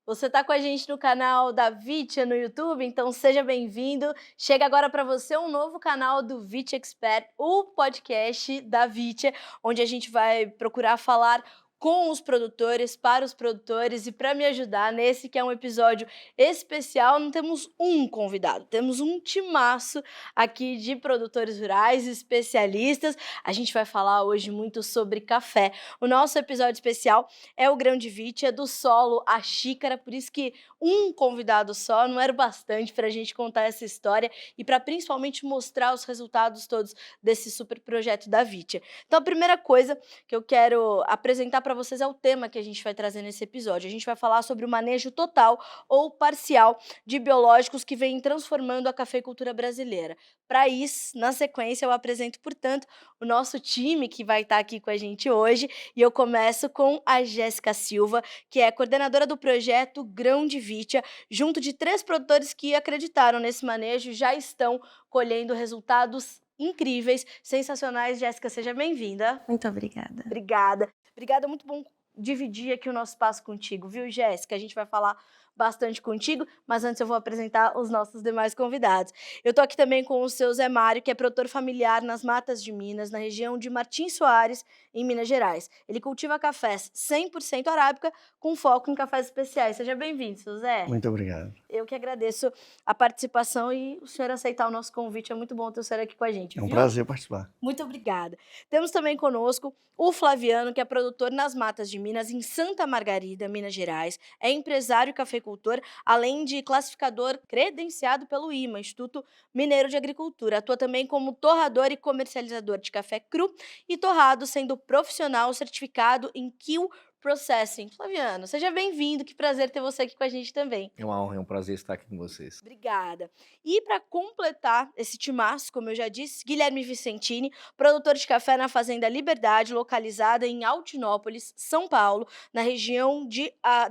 Você está com a gente no canal da Vitia no YouTube, então seja bem-vindo. Chega agora para você um novo canal do Vitia Expert, o podcast da Vitia, onde a gente vai procurar falar com os produtores, para os produtores, e para me ajudar nesse que é um episódio especial, não temos um convidado, temos um timaço aqui de produtores rurais, especialistas. A gente vai falar hoje muito sobre café. O nosso episódio especial é o grão de Vitia, do solo à xícara, por isso que um convidado só não era o bastante para a gente contar essa história e para principalmente mostrar os resultados todos desse super projeto da Vitia. Então a primeira coisa que eu quero apresentar para vocês é o tema que a gente vai trazer nesse episódio. A gente vai falar sobre o manejo total ou parcial de biológicos que vem transformando a cafeicultura brasileira. Para isso, na sequência, eu apresento, portanto, o nosso time que vai estar aqui com a gente hoje, e eu começo com a Jéssica Silva, que é coordenadora do projeto Grão de Vitia, junto de 3 produtores que acreditaram nesse manejo e já estão colhendo resultados incríveis, sensacionais. Jéssica, seja bem-vinda. Muito obrigada. Obrigada. Obrigada, muito bom dividir aqui o nosso espaço contigo, viu, Jéssica? A gente vai falar bastante contigo, mas antes eu vou apresentar os nossos demais convidados. Eu tô aqui também com o seu Zé Mário, que é produtor familiar nas Matas de Minas, na região de Martins Soares, em Minas Gerais. Ele cultiva cafés 100% arábica, com foco em cafés especiais. Seja bem-vindo, seu Zé. Muito obrigado. Eu que agradeço a participação e o senhor aceitar o nosso convite. É muito bom ter o senhor aqui com a gente, É um viu? prazer participar. Muito obrigada. Temos também conosco o Flaviano, que é produtor nas Matas de Minas, em Santa Margarida, Minas Gerais. É empresário e cafeicultor, além de classificador credenciado pelo IMA, Instituto Mineiro de Agricultura. Atua também como torrador e comercializador de café cru e torrado, sendo profissional certificado em Kill Processing. Flaviano, seja bem-vindo. Que prazer ter você aqui com a gente também. É uma honra, é um prazer estar aqui com vocês. Obrigada. E para completar esse timaço, como eu já disse, Guilherme Vicentini, produtor de café na Fazenda Liberdade, localizada em Altinópolis, São Paulo, na região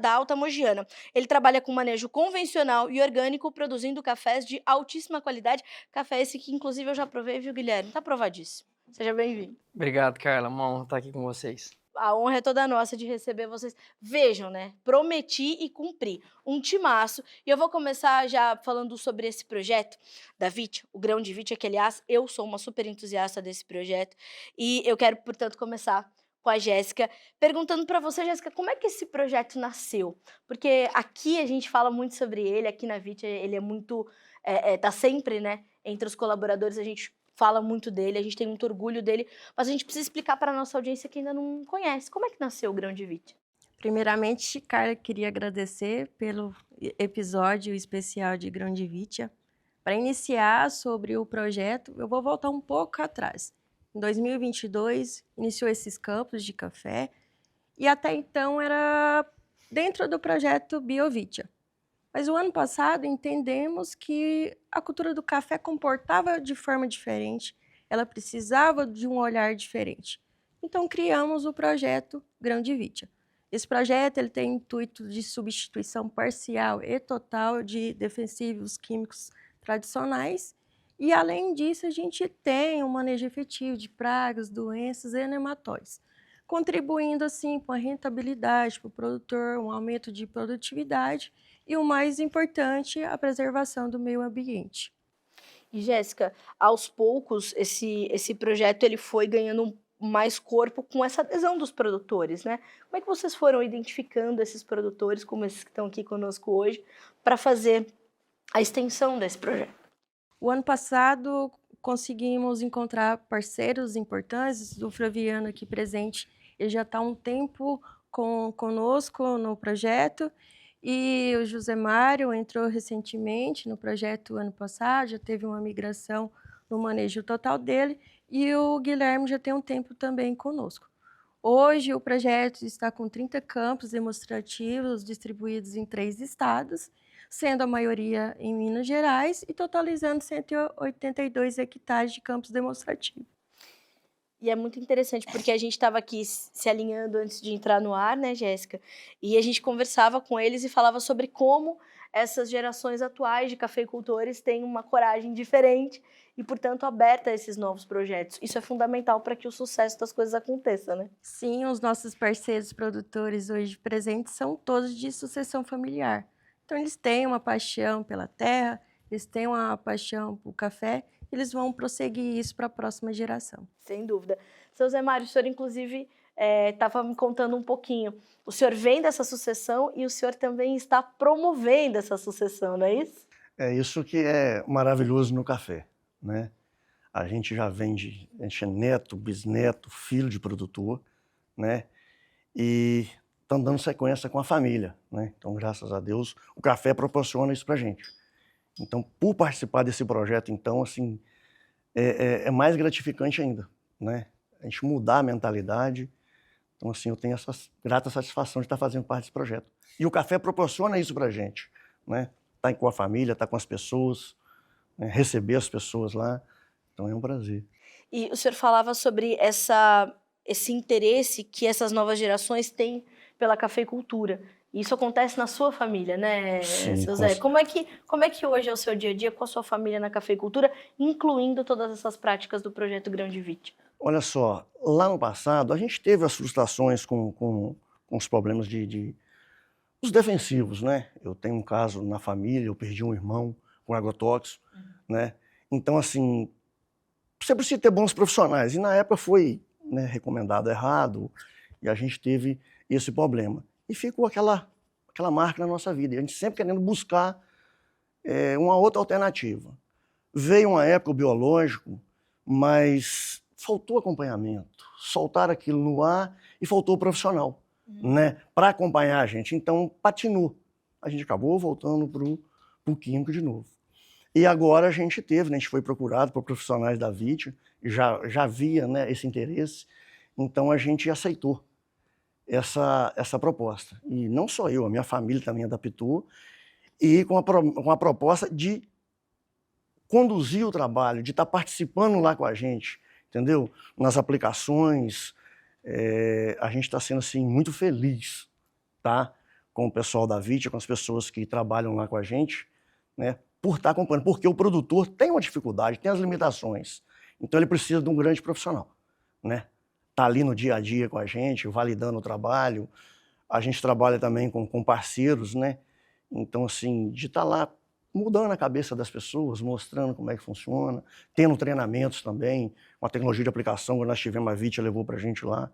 da Alta Mogiana. Ele trabalha com manejo convencional e orgânico, produzindo cafés de altíssima qualidade. Café esse que, inclusive, eu já provei, viu, Guilherme? Tá aprovadíssimo. Seja bem-vindo. Obrigado, Carla. Uma honra estar aqui com vocês. A honra é toda nossa de receber vocês. Vejam, né? Prometi e cumpri. Um timaço. E eu vou começar já falando sobre esse projeto da Vitia, o Grão de Vitia, que, aliás, eu sou uma super entusiasta desse projeto. E eu quero, portanto, começar com a Jéssica, perguntando para você, Jéssica, como é que esse projeto nasceu? Porque aqui a gente fala muito sobre ele, aqui na Vitia ele é muito, tá sempre, né, entre os colaboradores, a gente fala muito dele, a gente tem muito orgulho dele, mas a gente precisa explicar para a nossa audiência que ainda não conhece. Como é que nasceu o Grão de Vitia? Primeiramente, Carla, queria agradecer pelo episódio especial de Grão de Vitia. Para iniciar sobre o projeto, eu vou voltar um pouco atrás. Em 2022, iniciou esses campos de café e até então era dentro do projeto BioVitia. Mas o ano passado entendemos que a cultura do café comportava de forma diferente, ela precisava de um olhar diferente. Então criamos o projeto Grão de Vitia. Esse projeto ele tem o intuito de substituição parcial e total de defensivos químicos tradicionais e, além disso, a gente tem um manejo efetivo de pragas, doenças e nematóides, contribuindo assim com a rentabilidade para o produtor, um aumento de produtividade e, o mais importante, a preservação do meio ambiente. E, Jéssica, aos poucos, esse projeto ele foi ganhando mais corpo com essa adesão dos produtores, né? Como é que vocês foram identificando esses produtores, como esses que estão aqui conosco hoje, para fazer a extensão desse projeto? O ano passado, conseguimos encontrar parceiros importantes. O Flaviano aqui presente, ele já está há um tempo conosco no projeto. E o José Mário entrou recentemente no projeto ano passado, já teve uma migração no manejo total dele. E o Guilherme já tem um tempo também conosco. Hoje o projeto está com 30 campos demonstrativos distribuídos em 3 estados, sendo a maioria em Minas Gerais e totalizando 182 hectares de campos demonstrativos. E é muito interessante, porque a gente estava aqui se alinhando antes de entrar no ar, né, Jéssica? E a gente conversava com eles e falava sobre como essas gerações atuais de cafeicultores têm uma coragem diferente e, portanto, aberta a esses novos projetos. Isso é fundamental para que o sucesso das coisas aconteça, né? Sim, os nossos parceiros produtores hoje presentes são todos de sucessão familiar. Então, eles têm uma paixão pela terra, eles têm uma paixão pelo café, eles vão prosseguir isso para a próxima geração. Sem dúvida. Seu Zé Mário, o senhor, inclusive, estava me contando um pouquinho. O senhor vem dessa sucessão e o senhor também está promovendo essa sucessão, não é isso? É isso que é maravilhoso no café, né? A gente já a gente é neto, bisneto, filho de produtor, né? E estamos dando sequência com a família, né? Então, graças a Deus, o café proporciona isso pra gente. Então, por participar desse projeto, então, assim, é mais gratificante ainda, né? A gente mudar a mentalidade. Então, assim, eu tenho essa grata satisfação de estar fazendo parte desse projeto. E o café proporciona isso pra gente, né? Estar com a família, estar com as pessoas, né? Receber as pessoas lá. Então, é um prazer. E o senhor falava sobre esse interesse que essas novas gerações têm pela cafeicultura. E isso acontece na sua família, né, Sim, seu Zé? Como é que hoje é o seu dia a dia com a sua família na cafeicultura, incluindo todas essas práticas do projeto Grão de Vite? Olha só, lá no passado, a gente teve as frustrações com os problemas os defensivos, né? Eu tenho um caso na família, eu perdi um irmão com agrotóxico, né? Então, assim, você precisa ter bons profissionais. E na época foi, né, recomendado errado e a gente teve esse problema. E ficou aquela marca na nossa vida. E a gente sempre querendo buscar uma outra alternativa. Veio uma época o biológico, mas faltou acompanhamento. Soltaram aquilo no ar e faltou o profissional, né, para acompanhar a gente. Então, patinou. A gente acabou voltando pro químico de novo. E agora a gente teve, né, a gente foi procurado por profissionais da VIT, já havia, né, esse interesse, então a gente aceitou essa proposta. E não só eu, a minha família também adaptou, e com a proposta de conduzir o trabalho, de estar participando lá com a gente, entendeu? Nas aplicações, a gente está sendo, assim, muito feliz, tá? Com o pessoal da VIT, com as pessoas que trabalham lá com a gente, né? Por estar acompanhando, porque o produtor tem uma dificuldade, tem as limitações, então ele precisa de um grande profissional, né? Tá ali no dia a dia com a gente, validando o trabalho. A gente trabalha também com parceiros, né? Então, assim, de estar lá mudando a cabeça das pessoas, mostrando como é que funciona, tendo treinamentos também, uma tecnologia de aplicação, quando nós tivemos a VIT, levou pra gente lá,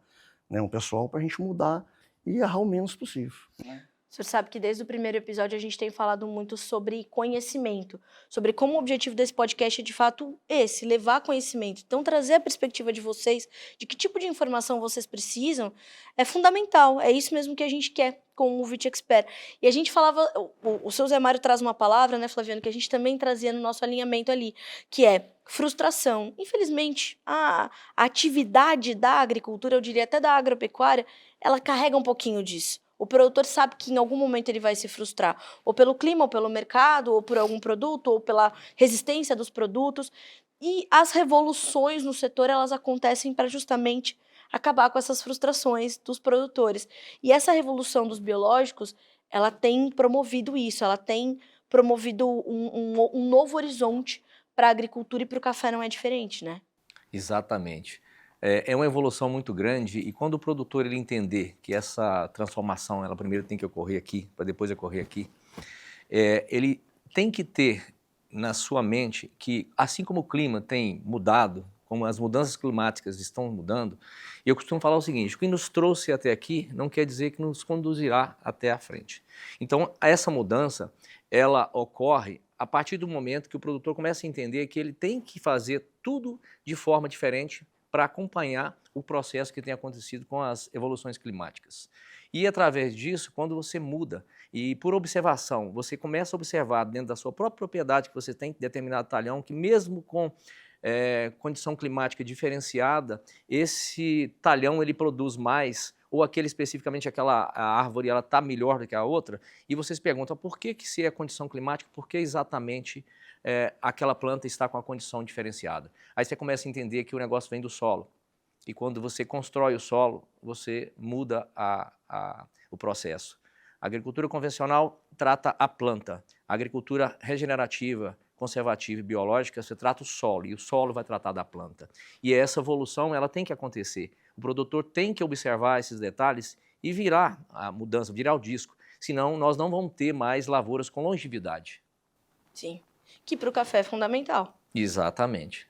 né, um pessoal para a gente mudar e errar o menos possível. O senhor sabe que desde o primeiro episódio a gente tem falado muito sobre conhecimento, sobre como o objetivo desse podcast é de fato esse, levar conhecimento. Então, trazer a perspectiva de vocês, de que tipo de informação vocês precisam, é fundamental. É isso mesmo que a gente quer com o VIT Expert. E a gente falava, o seu Zé Mário traz uma palavra, né, Flaviano, que a gente também trazia no nosso alinhamento ali, que é frustração. Infelizmente, a atividade da agricultura, eu diria até da agropecuária, ela carrega um pouquinho disso. O produtor sabe que em algum momento ele vai se frustrar, ou pelo clima, ou pelo mercado, ou por algum produto, ou pela resistência dos produtos. E as revoluções no setor, elas acontecem para justamente acabar com essas frustrações dos produtores. E essa revolução dos biológicos, ela tem promovido isso, ela tem promovido um novo horizonte para a agricultura, e para o café não é diferente, né? Exatamente. É uma evolução muito grande e quando o produtor ele entender que essa transformação, ela primeiro tem que ocorrer aqui, para depois ocorrer aqui, ele tem que ter na sua mente que, assim como o clima tem mudado, como as mudanças climáticas estão mudando, eu costumo falar o seguinte: o que nos trouxe até aqui não quer dizer que nos conduzirá até a frente. Então, essa mudança, ela ocorre a partir do momento que o produtor começa a entender que ele tem que fazer tudo de forma diferente para acompanhar o processo que tem acontecido com as evoluções climáticas. E através disso, quando você muda e por observação, você começa a observar dentro da sua própria propriedade que você tem determinado talhão, que mesmo com condição climática diferenciada, esse talhão ele produz mais, ou aquele especificamente, a árvore ela está melhor do que a outra, e vocês perguntam por que se é a condição climática, por que exatamente aquela planta está com a condição diferenciada. Aí você começa a entender que o negócio vem do solo. E quando você constrói o solo, você muda o processo. A agricultura convencional trata a planta. A agricultura regenerativa, conservativa e biológica, você trata o solo, e o solo vai tratar da planta. E essa evolução, ela tem que acontecer. O produtor tem que observar esses detalhes e virar a mudança, virar o disco. Senão, nós não vamos ter mais lavouras com longevidade. Sim. Que para o café é fundamental. Exatamente.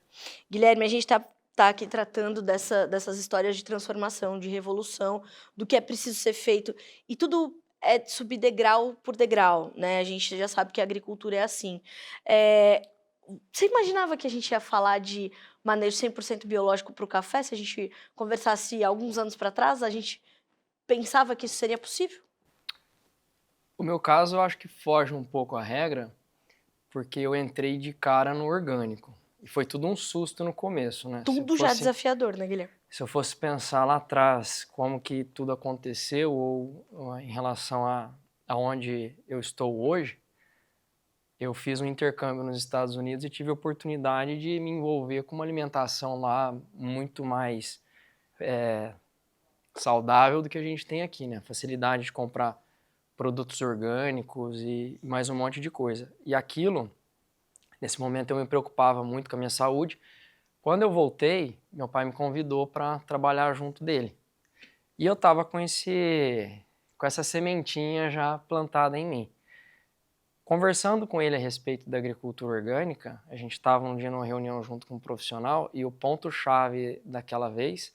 Guilherme, a gente está aqui tratando dessas histórias de transformação, de revolução, do que é preciso ser feito. E tudo é subir degrau por degrau, né? A gente já sabe que a agricultura é assim. Você imaginava que a gente ia falar de manejo 100% biológico para o café? Se a gente conversasse alguns anos para trás, a gente pensava que isso seria possível? O meu caso, eu acho que foge um pouco à regra, porque eu entrei de cara no orgânico. E foi tudo um susto no começo, né? Tudo já desafiador, né, Guilherme? Se eu fosse pensar lá atrás como que tudo aconteceu ou em relação a onde eu estou hoje, eu fiz um intercâmbio nos Estados Unidos e tive a oportunidade de me envolver com uma alimentação lá muito mais saudável do que a gente tem aqui, né? Facilidade de comprar produtos orgânicos e mais um monte de coisa. E aquilo, nesse momento eu me preocupava muito com a minha saúde. Quando eu voltei, meu pai me convidou para trabalhar junto dele. E eu estava com essa sementinha já plantada em mim. Conversando com ele a respeito da agricultura orgânica, a gente estava um dia numa reunião junto com um profissional e o ponto-chave daquela vez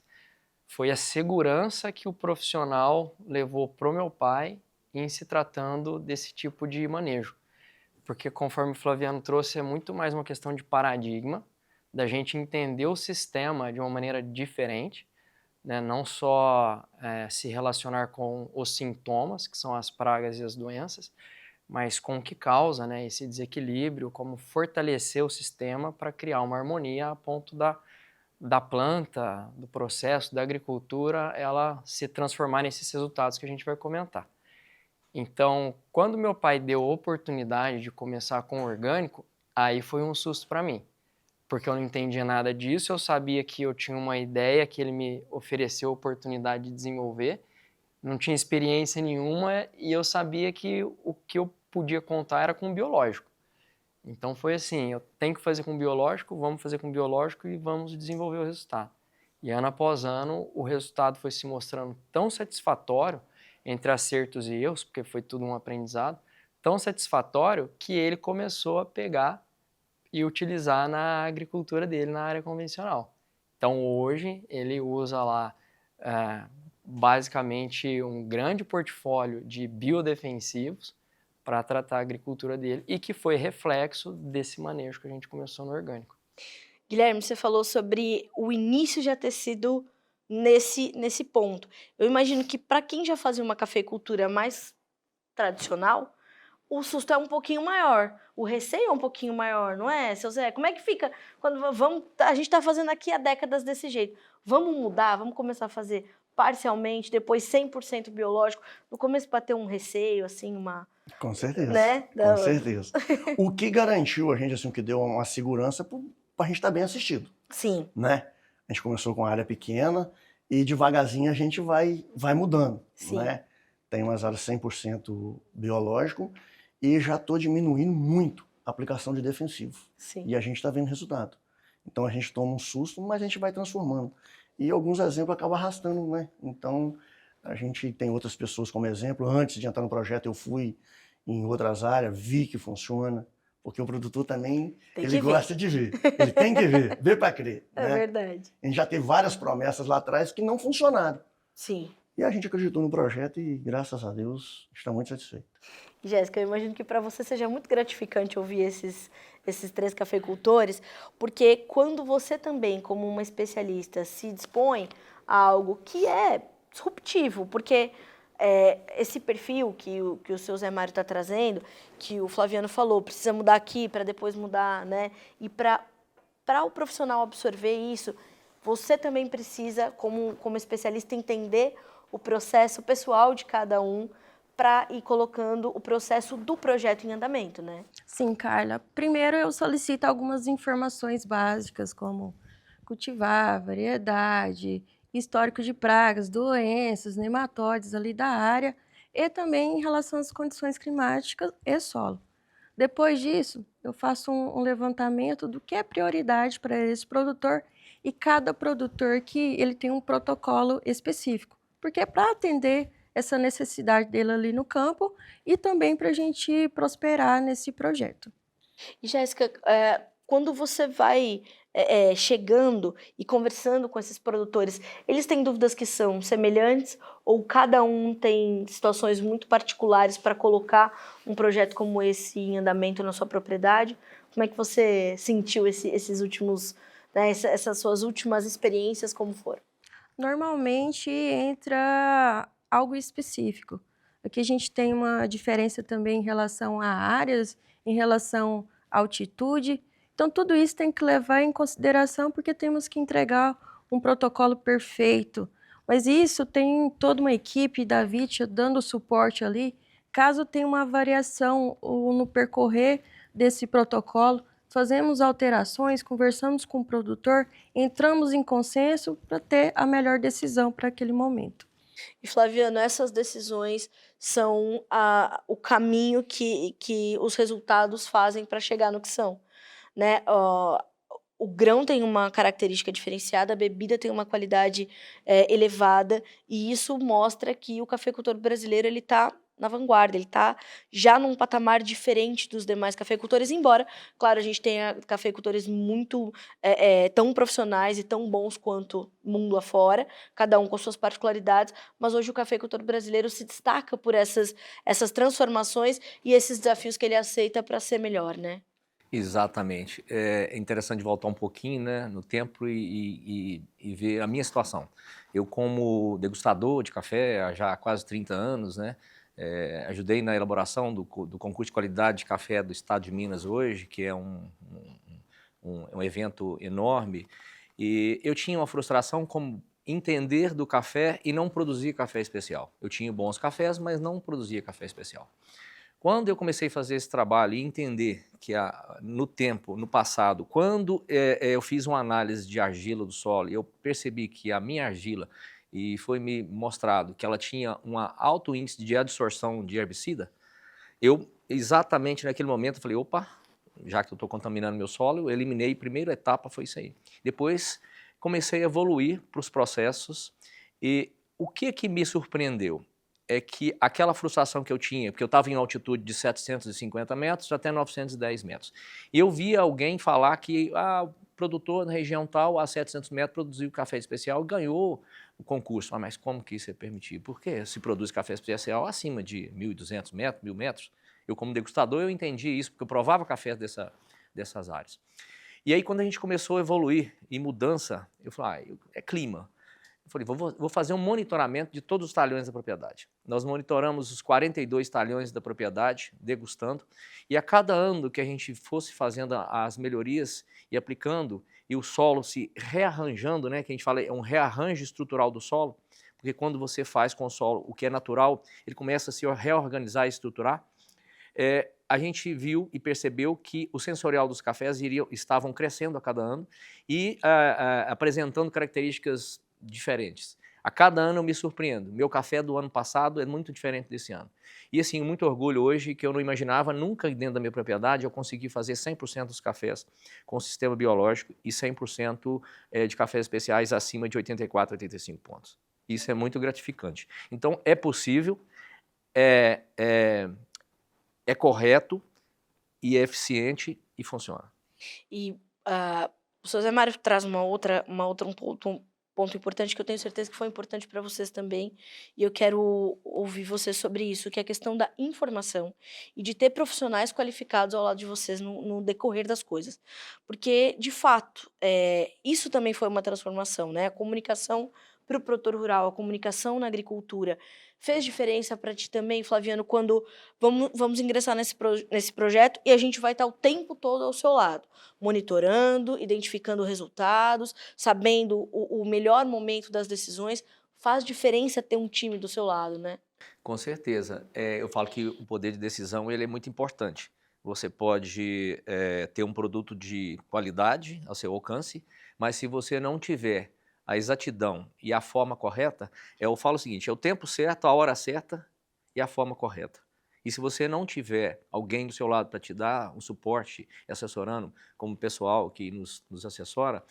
foi a segurança que o profissional levou para o meu pai em se tratando desse tipo de manejo. Porque, conforme o Flaviano trouxe, é muito mais uma questão de paradigma, da gente entender o sistema de uma maneira diferente, né? Não só se relacionar com os sintomas, que são as pragas e as doenças, mas com o que causa, né, esse desequilíbrio, como fortalecer o sistema para criar uma harmonia a ponto da planta, do processo, da agricultura, ela se transformar nesses resultados que a gente vai comentar. Então, quando meu pai deu a oportunidade de começar com o orgânico, aí foi um susto para mim, porque eu não entendia nada disso, eu sabia que eu tinha uma ideia que ele me ofereceu a oportunidade de desenvolver, não tinha experiência nenhuma e eu sabia que o que eu podia contar era com o biológico. Então foi assim, eu tenho que fazer com biológico, vamos fazer com biológico e vamos desenvolver o resultado. E ano após ano, o resultado foi se mostrando tão satisfatório, entre acertos e erros, porque foi tudo um aprendizado, tão satisfatório que ele começou a pegar e utilizar na agricultura dele, na área convencional. Então hoje ele usa lá basicamente um grande portfólio de biodefensivos para tratar a agricultura dele e que foi reflexo desse manejo que a gente começou no orgânico. Guilherme, você falou sobre o início já ter sido nesse ponto. Eu imagino que para quem já fazia uma cafeicultura mais tradicional, o susto é um pouquinho maior, o receio é um pouquinho maior, não é, seu Zé? Como é que fica quando a gente está fazendo aqui há décadas desse jeito? Vamos mudar, vamos começar a fazer parcialmente, depois 100% biológico. No começo para ter um receio, assim, uma... Com certeza, né? com certeza. O que garantiu a gente, assim, o que deu uma segurança para a gente estar bem assistido. Sim. Né? A gente começou com uma área pequena e devagarzinho a gente vai mudando. Sim. Né? Tem umas áreas 100% biológico e já estou diminuindo muito a aplicação de defensivo. Sim. E a gente está vendo resultado. Então a gente toma um susto, mas a gente vai transformando. E alguns exemplos acabam arrastando, né? Então a gente tem outras pessoas como exemplo. Antes de entrar no projeto eu fui em outras áreas, vi que funciona. Porque o produtor também, ele gosta de ver. Ele tem que ver para crer. É, né? verdade. A gente já teve várias promessas lá atrás que não funcionaram. Sim. E a gente acreditou no projeto e, graças a Deus, está muito satisfeito. Jéssica, eu imagino que para você seja muito gratificante ouvir esses 3 cafeicultores, porque quando você também, como uma especialista, se dispõe a algo que é disruptivo, porque esse perfil que o seu Zé Mário está trazendo, que o Flaviano falou, precisa mudar aqui para depois mudar, né? E para o profissional absorver isso, você também precisa, como especialista, entender o processo pessoal de cada um para ir colocando o processo do projeto em andamento, né? Sim, Carla. Primeiro eu solicito algumas informações básicas, como cultivar, variedade, histórico de pragas, doenças, nematóides ali da área e também em relação às condições climáticas e solo. Depois disso, eu faço um levantamento do que é prioridade para esse produtor e cada produtor que ele tem um protocolo específico, porque é para atender essa necessidade dele ali no campo e também para a gente prosperar nesse projeto. E Jéssica, quando você vai chegando e conversando com esses produtores, eles têm dúvidas que são semelhantes ou cada um tem situações muito particulares para colocar um projeto como esse em andamento na sua propriedade? Como é que você sentiu esses últimos, né, essas suas últimas experiências, como foram? Normalmente entra algo específico. Aqui a gente tem uma diferença também em relação a áreas, em relação à altitude. Então, tudo isso tem que levar em consideração porque temos que entregar um protocolo perfeito. Mas isso tem toda uma equipe da Vitia dando suporte ali. Caso tenha uma variação ou no percorrer desse protocolo, fazemos alterações, conversamos com o produtor, entramos em consenso para ter a melhor decisão para aquele momento. E Flaviano, essas decisões são o caminho que os resultados fazem para chegar no que são, né? O grão tem uma característica diferenciada, a bebida tem uma qualidade elevada, e isso mostra que o cafeicultor brasileiro ele está na vanguarda, ele está já num patamar diferente dos demais cafeicultores, embora, claro, a gente tenha cafeicultores muito tão profissionais e tão bons quanto mundo afora, cada um com suas particularidades, mas hoje o cafeicultor brasileiro se destaca por essas transformações e esses desafios que ele aceita para ser melhor, né? Exatamente. É interessante voltar um pouquinho, né, no tempo e ver a minha situação. Eu, como degustador de café há já quase 30 anos, né, ajudei na elaboração do concurso de qualidade de café do estado de Minas hoje, que é um evento enorme, e eu tinha uma frustração como entender do café e não produzir café especial. Eu tinha bons cafés, mas não produzia café especial. Quando eu comecei a fazer esse trabalho e entender que no tempo, no passado, quando eu fiz uma análise de argila do solo, eu percebi que a minha argila, e foi me mostrado que ela tinha um alto índice de adsorção de herbicida, eu exatamente naquele momento falei, opa, já que eu estou contaminando meu solo, eu eliminei, a primeira etapa foi isso aí. Depois comecei a evoluir para os processos e o que me surpreendeu? É que aquela frustração que eu tinha, porque eu estava em altitude de 750 metros até 910 metros. E eu via alguém falar que o produtor na região tal, a 700 metros, produziu café especial e ganhou o concurso. Mas como que isso é permitido? Por que se produz café especial acima de 1.200 metros, 1.000 metros? Eu, como degustador, eu entendi isso, porque eu provava cafés dessas áreas. E aí, quando a gente começou a evoluir em mudança, eu falei, é clima. Eu falei, vou fazer um monitoramento de todos os talhões da propriedade. Nós monitoramos os 42 talhões da propriedade, degustando, e a cada ano que a gente fosse fazendo as melhorias e aplicando, e o solo se rearranjando, né, que a gente fala é um rearranjo estrutural do solo, porque quando você faz com o solo o que é natural, ele começa a se reorganizar e estruturar, a gente viu e percebeu que o sensorial dos cafés estavam crescendo a cada ano e apresentando características diferentes. A cada ano eu me surpreendo. Meu café do ano passado é muito diferente desse ano. E assim, muito orgulho hoje que eu não imaginava, nunca dentro da minha propriedade eu consegui fazer 100% dos cafés com sistema biológico e 100% de cafés especiais acima de 84, 85 pontos. Isso é muito gratificante. Então, é possível, é correto e é eficiente e funciona. E o seu Zé Mário traz um ponto importante que eu tenho certeza que foi importante para vocês também, e eu quero ouvir vocês sobre isso, que é a questão da informação e de ter profissionais qualificados ao lado de vocês no decorrer das coisas. Porque, de fato, isso também foi uma transformação, né? A comunicação para o produtor rural, a comunicação na agricultura. Fez diferença para ti também, Flaviano, quando vamos ingressar nesse projeto e a gente vai estar o tempo todo ao seu lado, monitorando, identificando resultados, sabendo o melhor momento das decisões. Faz diferença ter um time do seu lado, né? Com certeza. Eu falo que o poder de decisão ele é muito importante. Você pode ter um produto de qualidade ao seu alcance, mas se você não tiver a exatidão e a forma correta, eu falo o seguinte, é o tempo certo, a hora certa e a forma correta. E se você não tiver alguém do seu lado para te dar um suporte, assessorando, como o pessoal que nos assessora,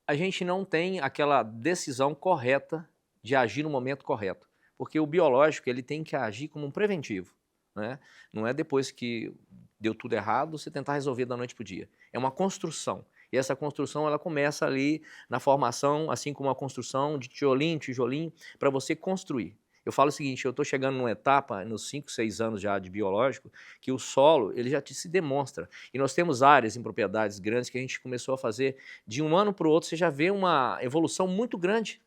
a gente não tem aquela decisão correta de agir no momento correto. Porque o biológico ele tem que agir como um preventivo. Né? Não é depois que deu tudo errado, você tentar resolver da noite para o dia. É uma construção. E essa construção ela começa ali na formação, assim como a construção de tijolinho, para você construir. Eu falo o seguinte, eu estou chegando numa etapa, nos 5, 6 anos já de biológico, que o solo ele já se demonstra. E nós temos áreas em propriedades grandes que a gente começou a fazer, de um ano para o outro, você já vê uma evolução muito grande,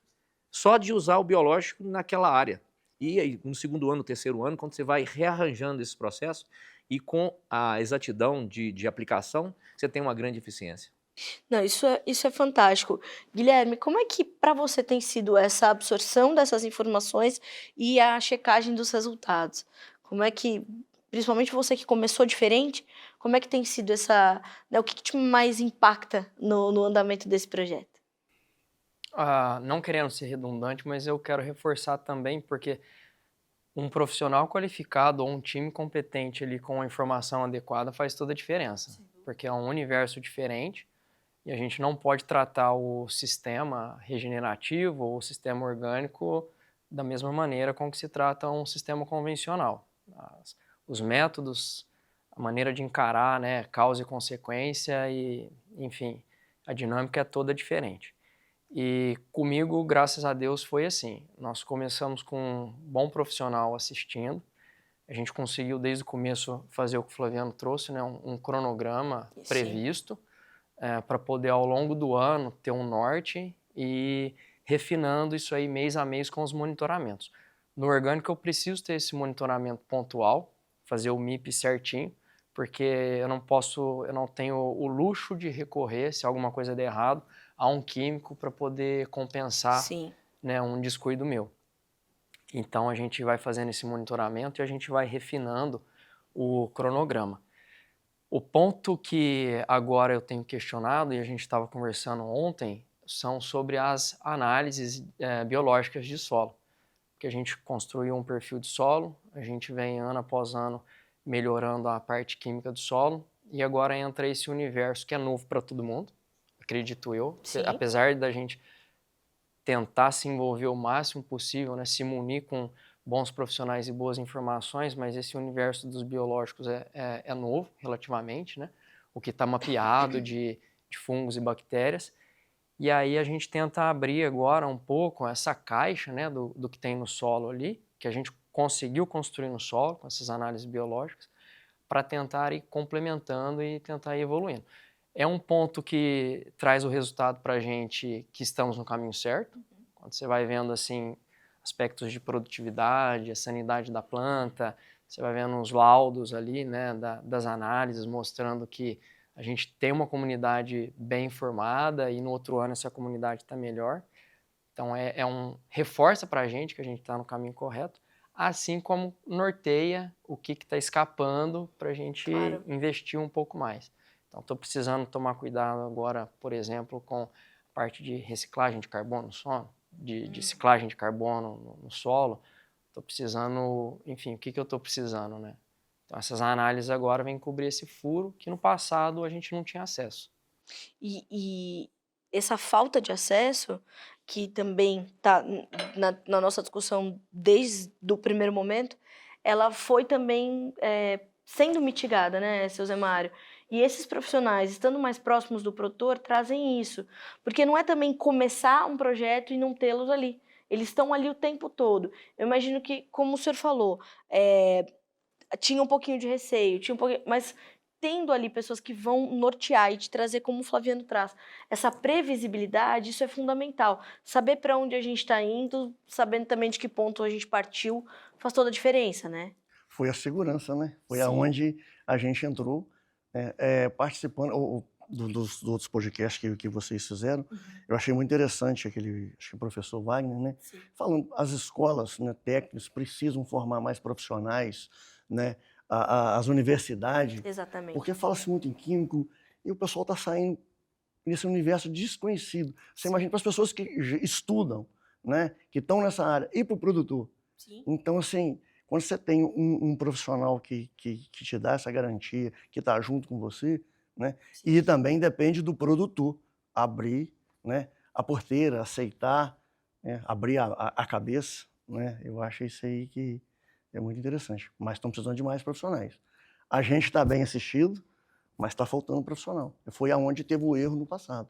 só de usar o biológico naquela área. E aí, no segundo ano, terceiro ano, quando você vai rearranjando esse processo, e com a exatidão de aplicação, você tem uma grande eficiência. Não, isso é fantástico. Guilherme, como é que para você tem sido essa absorção dessas informações e a checagem dos resultados? Como é que, principalmente você que começou diferente, como é que tem sido essa, né, o que te mais impacta no andamento desse projeto? Não querendo ser redundante, mas eu quero reforçar também, porque um profissional qualificado ou um time competente ali com a informação adequada faz toda a diferença. Sim. Porque é um universo diferente e a gente não pode tratar o sistema regenerativo ou o sistema orgânico da mesma maneira com que se trata um sistema convencional. Os métodos, a maneira de encarar, né, causa e consequência e, enfim, a dinâmica é toda diferente. E comigo, graças a Deus, foi assim. Nós começamos com um bom profissional assistindo. A gente conseguiu, desde o começo, fazer o que o Flaviano trouxe, né? Um cronograma previsto para poder, ao longo do ano, ter um norte e refinando isso aí mês a mês com os monitoramentos. No orgânico, eu preciso ter esse monitoramento pontual, fazer o MIP certinho, porque eu não tenho o luxo de recorrer, se alguma coisa der errado, a um químico para poder compensar, né, um descuido meu. Então a gente vai fazendo esse monitoramento e a gente vai refinando o cronograma. O ponto que agora eu tenho questionado, e a gente estava conversando ontem, são sobre as análises biológicas de solo. Que a gente construiu um perfil de solo, a gente vem ano após ano melhorando a parte química do solo, e agora entra esse universo que é novo para todo mundo, acredito eu. Sim. Apesar da gente tentar se envolver o máximo possível, né, se munir com bons profissionais e boas informações, mas esse universo dos biológicos é novo, relativamente, né? O que está mapeado de fungos e bactérias. E aí a gente tenta abrir agora um pouco essa caixa, né, do que tem no solo ali, que a gente conseguiu construir no solo, com essas análises biológicas, para tentar ir complementando e tentar ir evoluindo. É um ponto que traz o resultado para a gente que estamos no caminho certo. Quando você vai vendo assim aspectos de produtividade, a sanidade da planta, você vai vendo os laudos ali, né, das análises, mostrando que a gente tem uma comunidade bem informada e no outro ano essa comunidade está melhor. Então reforça para a gente que a gente está no caminho correto, assim como norteia o que está escapando para a gente investir um pouco mais. Então, estou precisando tomar cuidado agora, por exemplo, com a parte de reciclagem de carbono no solo, de ciclagem de carbono no solo. Estou precisando, enfim, o que eu estou precisando, né? Então, essas análises agora vêm cobrir esse furo que no passado a gente não tinha acesso. E essa falta de acesso, que também está na nossa discussão desde o primeiro momento, ela foi também sendo mitigada, né, seu Zé Mário? E esses profissionais, estando mais próximos do produtor, trazem isso. Porque não é também começar um projeto e não tê-los ali. Eles estão ali o tempo todo. Eu imagino que, como o senhor falou, tinha um pouquinho de receio, mas tendo ali pessoas que vão nortear e te trazer, como o Flaviano traz, essa previsibilidade, isso é fundamental. Saber para onde a gente está indo, sabendo também de que ponto a gente partiu, faz toda a diferença, né? Foi a segurança, né? Foi Sim. aonde a gente entrou, participando dos outros podcasts que vocês fizeram. Eu achei muito interessante acho que o professor Wagner, né? Sim. Falando, as escolas, né, técnicas precisam formar mais profissionais, né? As universidades. Exatamente. Porque fala-se muito em químico e o pessoal está saindo nesse universo desconhecido. Você imagina para as pessoas que estudam, né, que estão nessa área, e para o produtor. Sim. Então, assim, quando você tem um profissional que te dá essa garantia, que está junto com você, né, e também depende do produtor abrir, né, a porteira, aceitar, né, abrir a cabeça, né, eu acho isso aí que é muito interessante. Mas estão precisando de mais profissionais. A gente está bem assistido, mas está faltando profissional. Foi aonde teve o erro no passado.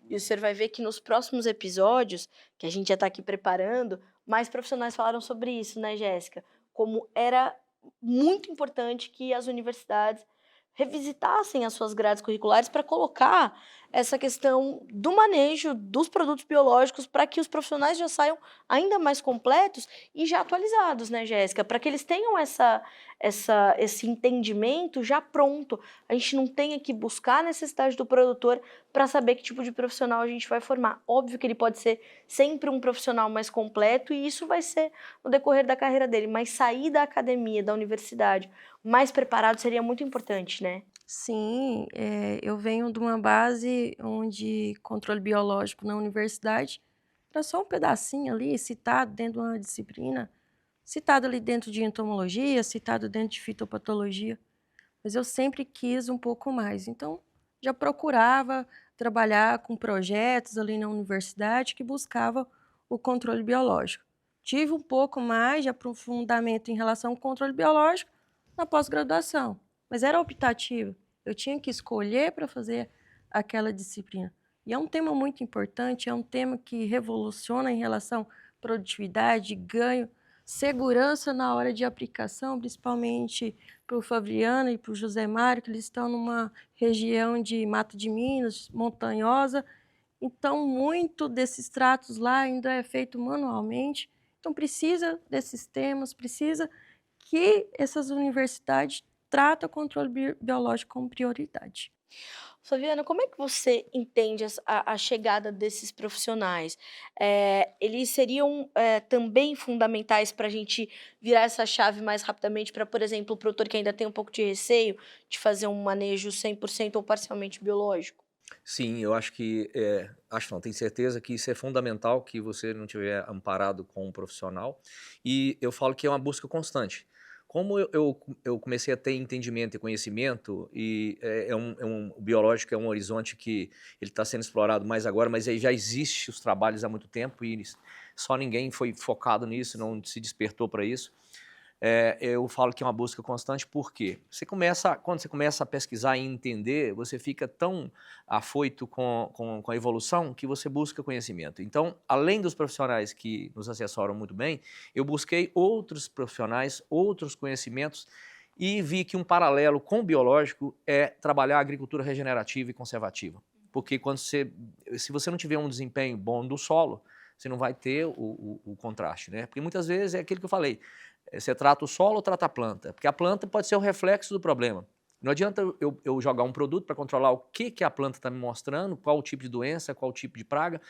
E o senhor vai ver que nos próximos episódios, que a gente já está aqui preparando, mais profissionais falaram sobre isso, né, Jéssica? Como era muito importante que as universidades revisitassem as suas grades curriculares para colocar essa questão do manejo dos produtos biológicos para que os profissionais já saiam ainda mais completos e já atualizados, né, Jéssica? Para que eles tenham esse entendimento já pronto. A gente não tenha que buscar a necessidade do produtor para saber que tipo de profissional a gente vai formar. Óbvio que ele pode ser sempre um profissional mais completo e isso vai ser no decorrer da carreira dele, mas sair da academia, da universidade, mais preparado seria muito importante, né? Sim, eu venho de uma base onde controle biológico na universidade era só um pedacinho ali, citado dentro de uma disciplina, citado ali dentro de entomologia, citado dentro de fitopatologia, mas eu sempre quis um pouco mais, então já procurava trabalhar com projetos ali na universidade que buscava o controle biológico. Tive um pouco mais de aprofundamento em relação ao controle biológico na pós-graduação, mas era optativo. Eu tinha que escolher para fazer aquela disciplina. E é um tema muito importante, é um tema que revoluciona em relação à produtividade, ganho, segurança na hora de aplicação, principalmente para o Fabriano e para o José Mário, que eles estão numa região de Mata de Minas, montanhosa. Então, muito desses tratos lá ainda é feito manualmente. Então, precisa desses temas, precisa que essas universidades tratem o controle biológico como prioridade. Flaviana, como é que você entende a chegada desses profissionais? Eles seriam também fundamentais para a gente virar essa chave mais rapidamente para, por exemplo, o produtor que ainda tem um pouco de receio de fazer um manejo 100% ou parcialmente biológico? Sim, eu acho que, acho não, tenho certeza que isso é fundamental, que você não tiver amparado com um profissional. E eu falo que é uma busca constante. Como eu comecei a ter entendimento e conhecimento, e o biológico é um horizonte que ele está sendo explorado mais agora, mas aí já existe os trabalhos há muito tempo e só ninguém foi focado nisso, não se despertou para isso. Eu falo que é uma busca constante porque quando você começa a pesquisar e entender, você fica tão afoito com a evolução que você busca conhecimento. Então, além dos profissionais que nos assessoram muito bem, eu busquei outros profissionais, outros conhecimentos e vi que um paralelo com o biológico é trabalhar a agricultura regenerativa e conservativa. Porque se você não tiver um desempenho bom do solo, você não vai ter o contraste, né? Porque muitas vezes é aquilo que eu falei, você trata o solo ou trata a planta? Porque a planta pode ser o reflexo do problema. Não adianta eu jogar um produto para controlar o que a planta está me mostrando, qual o tipo de doença, qual o tipo de praga,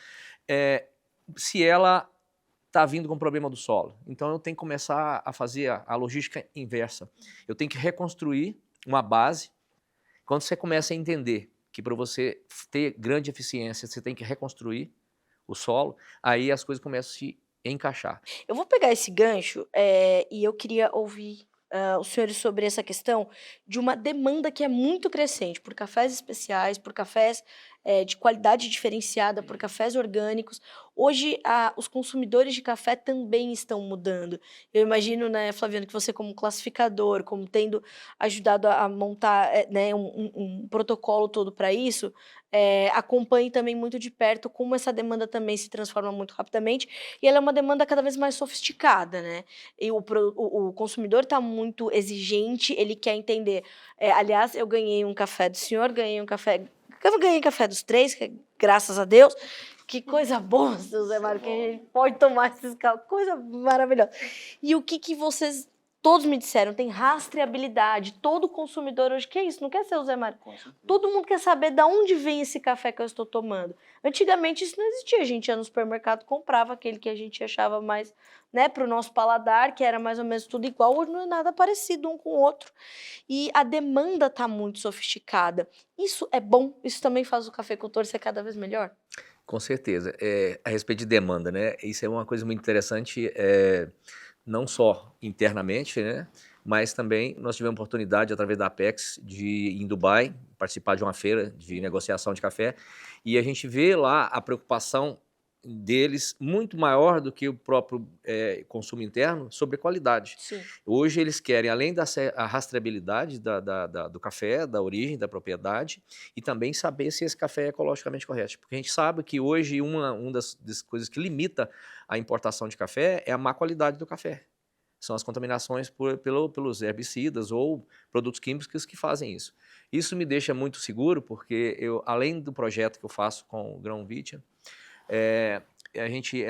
se ela está vindo com problema do solo. Então eu tenho que começar a fazer a logística inversa. Eu tenho que reconstruir uma base. Quando você começa a entender que para você ter grande eficiência, você tem que reconstruir o solo, aí as coisas começam a se encaixar. Eu vou pegar esse gancho e eu queria ouvir os senhores sobre essa questão de uma demanda que é muito crescente por cafés especiais, por cafés de qualidade diferenciada, por cafés orgânicos. Hoje, os consumidores de café também estão mudando. Eu imagino, né, Flaviano, que você como classificador, como tendo ajudado a montar né, um protocolo todo para isso, acompanhe também muito de perto como essa demanda também se transforma muito rapidamente e ela é uma demanda cada vez mais sofisticada, né? E o consumidor está muito exigente, ele quer entender. Aliás, eu ganhei um café do senhor, ganhei café dos três, graças a Deus. Que coisa boa, seu Zé Mário, que a gente pode tomar esses cafés, coisa maravilhosa. E o que vocês Todos me disseram, tem rastreabilidade. Todo consumidor hoje quer isso, não quer ser o Zé Mário. Todo mundo quer saber de onde vem esse café que eu estou tomando. Antigamente isso não existia. A gente ia no supermercado, comprava aquele que a gente achava mais, né, para o nosso paladar, que era mais ou menos tudo igual. Hoje não é nada parecido um com o outro. E a demanda está muito sofisticada. Isso é bom? Isso também faz o cafeicultor ser cada vez melhor? Com certeza. A respeito de demanda, né? Isso é uma coisa muito interessante, não só internamente, né? Mas também nós tivemos a oportunidade, através da Apex, de ir em Dubai, participar de uma feira de negociação de café, e a gente vê lá a preocupação deles muito maior do que o próprio consumo interno sobre a qualidade. Sim. Hoje eles querem, além da a rastreabilidade do café, da origem, da propriedade, e também saber se esse café é ecologicamente correto. Porque a gente sabe que hoje uma das coisas que limita a importação de café é a má qualidade do café. São as contaminações pelos herbicidas ou produtos químicos que fazem isso. Isso me deixa muito seguro, porque eu, além do projeto que eu faço com o Grão Vitia, a gente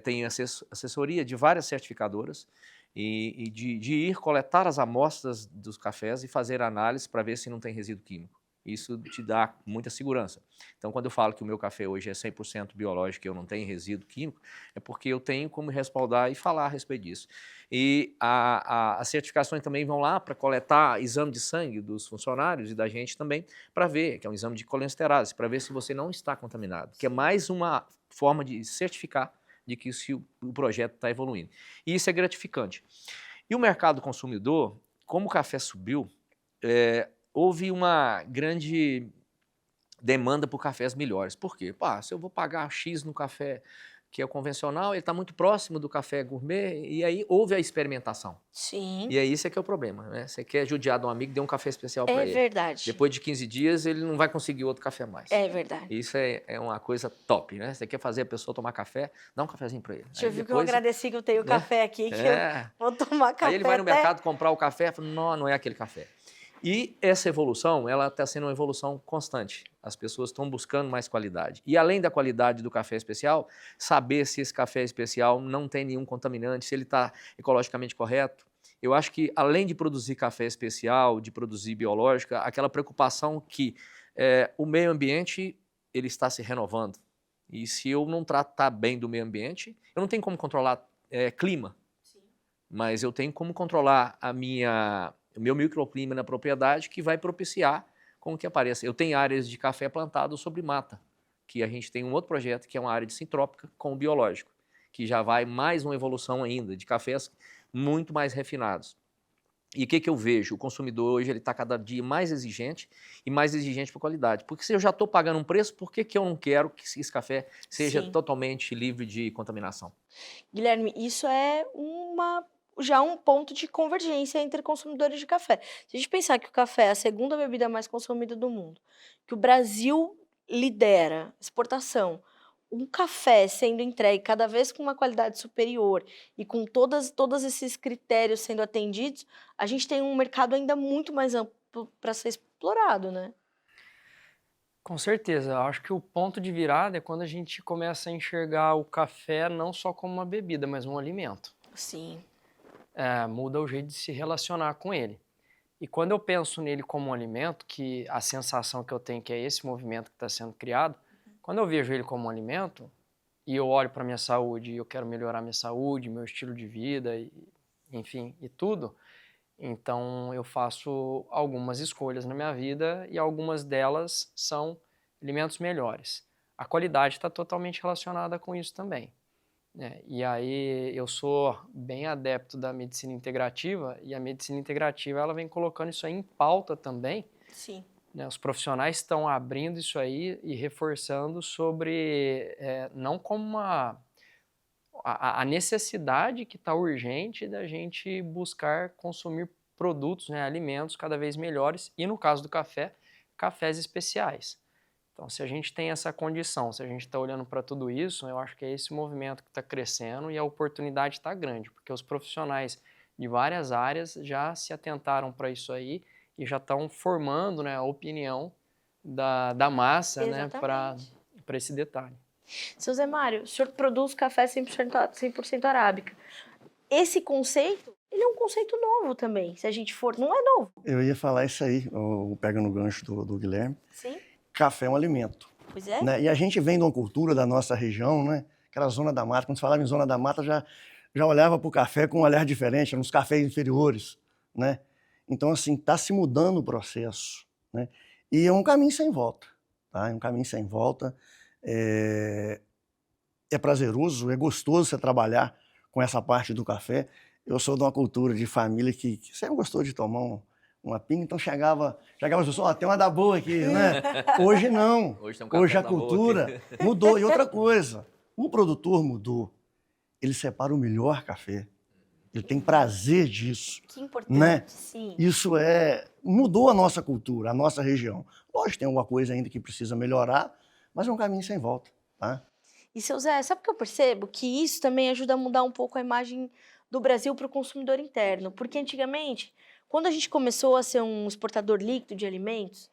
tem assessoria de várias certificadoras e de ir coletar as amostras dos cafés e fazer análise para ver se não tem resíduo químico. Isso te dá muita segurança. Então, quando eu falo que o meu café hoje é 100% biológico e eu não tenho resíduo químico, é porque eu tenho como respaldar e falar a respeito disso. E as certificações também vão lá para coletar exame de sangue dos funcionários e da gente também, para ver, que é um exame de colesterase, para ver se você não está contaminado, que é mais uma forma de certificar de que o projeto está evoluindo. E isso é gratificante. E o mercado consumidor, como o café subiu, houve uma grande demanda por cafés melhores. Por quê? Se eu vou pagar X no café que é o convencional, ele está muito próximo do café gourmet, e aí houve a experimentação. Sim. E aí esse é que é o problema, né? Você quer judiar de um amigo, dê um café especial para ele. É verdade. Depois de 15 dias, ele não vai conseguir outro café mais. É verdade. Isso é uma coisa top, né? Você quer fazer a pessoa tomar café, dá um cafezinho para ele. Deixa eu ver que eu agradeci que eu tenho café aqui, que eu vou tomar café. Aí ele vai no mercado comprar o café e fala, não é aquele café. E essa evolução, ela está sendo uma evolução constante. As pessoas estão buscando mais qualidade. E além da qualidade do café especial, saber se esse café especial não tem nenhum contaminante, se ele está ecologicamente correto. Eu acho que, além de produzir café especial, de produzir biológica, aquela preocupação que o meio ambiente ele está se renovando. E se eu não tratar bem do meio ambiente, eu não tenho como controlar clima. Sim. Mas eu tenho como controlar o meu microclima na propriedade, que vai propiciar com que apareça. Eu tenho áreas de café plantado sobre mata, que a gente tem um outro projeto, que é uma área de sintrópica com o biológico, que já vai mais uma evolução ainda, de cafés muito mais refinados. E o que eu vejo? O consumidor hoje está cada dia mais exigente e mais exigente por qualidade. Porque se eu já estou pagando um preço, por que eu não quero que esse café seja totalmente livre de contaminação? Guilherme, isso é já um ponto de convergência entre consumidores de café. Se a gente pensar que o café é a segunda bebida mais consumida do mundo, que o Brasil lidera exportação, um café sendo entregue cada vez com uma qualidade superior e com todos esses critérios sendo atendidos, a gente tem um mercado ainda muito mais amplo para ser explorado, né? Com certeza. Eu acho que o ponto de virada é quando a gente começa a enxergar o café não só como uma bebida, mas um alimento. Sim. Muda o jeito de se relacionar com ele. E quando eu penso nele como um alimento, que a sensação que eu tenho que é esse movimento que está sendo criado, quando eu vejo ele como um alimento e eu olho para a minha saúde e eu quero melhorar minha saúde, meu estilo de vida, enfim, e tudo, então eu faço algumas escolhas na minha vida e algumas delas são alimentos melhores. A qualidade está totalmente relacionada com isso também. E aí eu sou bem adepto da medicina integrativa, e a medicina integrativa ela vem colocando isso aí em pauta também. Sim. Os profissionais estão abrindo isso aí e reforçando sobre, não como a necessidade que está urgente da gente buscar consumir produtos, alimentos cada vez melhores, e no caso do café, cafés especiais. Então, se a gente tem essa condição, se a gente está olhando para tudo isso, eu acho que é esse movimento que está crescendo e a oportunidade está grande, porque os profissionais de várias áreas já se atentaram para isso aí e já estão formando a opinião da massa para esse detalhe. Seu Zé Mário, o senhor produz café 100% arábica. Esse conceito ele é um conceito novo também, se a gente for, não é novo. Eu ia falar isso aí, pegando o gancho do Guilherme. Sim, Café é um alimento, pois é. né? E a gente vem de uma cultura da nossa região, né? Aquela zona da mata. Quando se falava em zona da mata, já olhava para o café com um olhar diferente, nos cafés inferiores, né? Então, assim, está se mudando o processo, né? E é um caminho sem volta, tá? É um caminho sem volta. É prazeroso, é gostoso você trabalhar com essa parte do café. Eu sou de uma cultura de família que sempre gostou de tomar uma pinga, então chegava as pessoas, ó, tem uma da boa aqui, né? Hoje não. Hoje tem um café Hoje a da boa cultura aqui. mudou. E outra coisa, o produtor mudou. Ele separa o melhor café. Ele tem prazer disso, Que importante, né? sim. Isso mudou a nossa cultura, a nossa região. Lógico, tem alguma coisa ainda que precisa melhorar, mas é um caminho sem volta, tá? E, seu Zé, sabe o que eu percebo? Que isso também ajuda a mudar um pouco a imagem do Brasil para o consumidor interno. Porque antigamente, quando a gente começou a ser um exportador líquido de alimentos,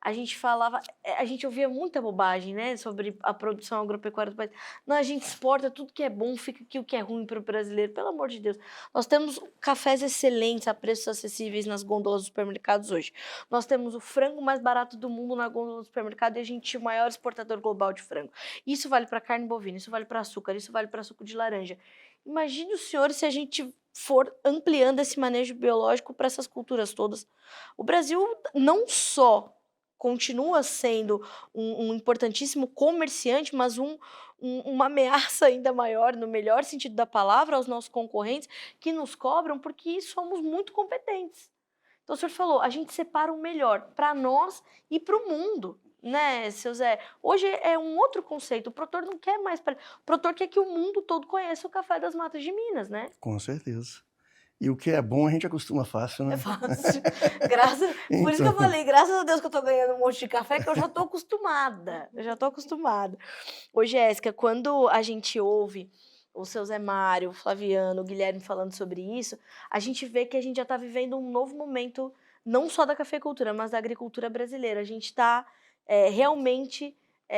a gente falava, a gente ouvia muita bobagem, né, sobre a produção agropecuária do país. Não, a gente exporta tudo que é bom, fica aqui o que é ruim para o brasileiro. Pelo amor de Deus. Nós temos cafés excelentes a preços acessíveis nas gôndolas dos supermercados hoje. Nós temos o frango mais barato do mundo na gôndola do supermercado e a gente é o maior exportador global de frango. Isso vale para carne bovina, isso vale para açúcar, isso vale para suco de laranja. Imagine o senhor se a gente for ampliando esse manejo biológico para essas culturas todas. O Brasil não só continua sendo um importantíssimo comerciante, mas uma ameaça ainda maior, no melhor sentido da palavra, aos nossos concorrentes, que nos cobram porque somos muito competentes. Então, o senhor falou, a gente separa o melhor para nós e para o mundo, né, seu Zé? Hoje é um outro conceito, o produtor não quer mais... O produtor quer que o mundo todo conheça o café das matas de Minas, né? Com certeza. E o que é bom a gente acostuma fácil, né? É fácil. Por isso que eu Então, falei, graças a Deus que eu tô ganhando um monte de café, que eu já tô acostumada. Eu já tô acostumada. Ô, Jéssica, quando a gente ouve o seu Zé Mário, o Flaviano, o Guilherme falando sobre isso, a gente vê que a gente já tá vivendo um novo momento, não só da cafeicultura, mas da agricultura brasileira. A gente tá realmente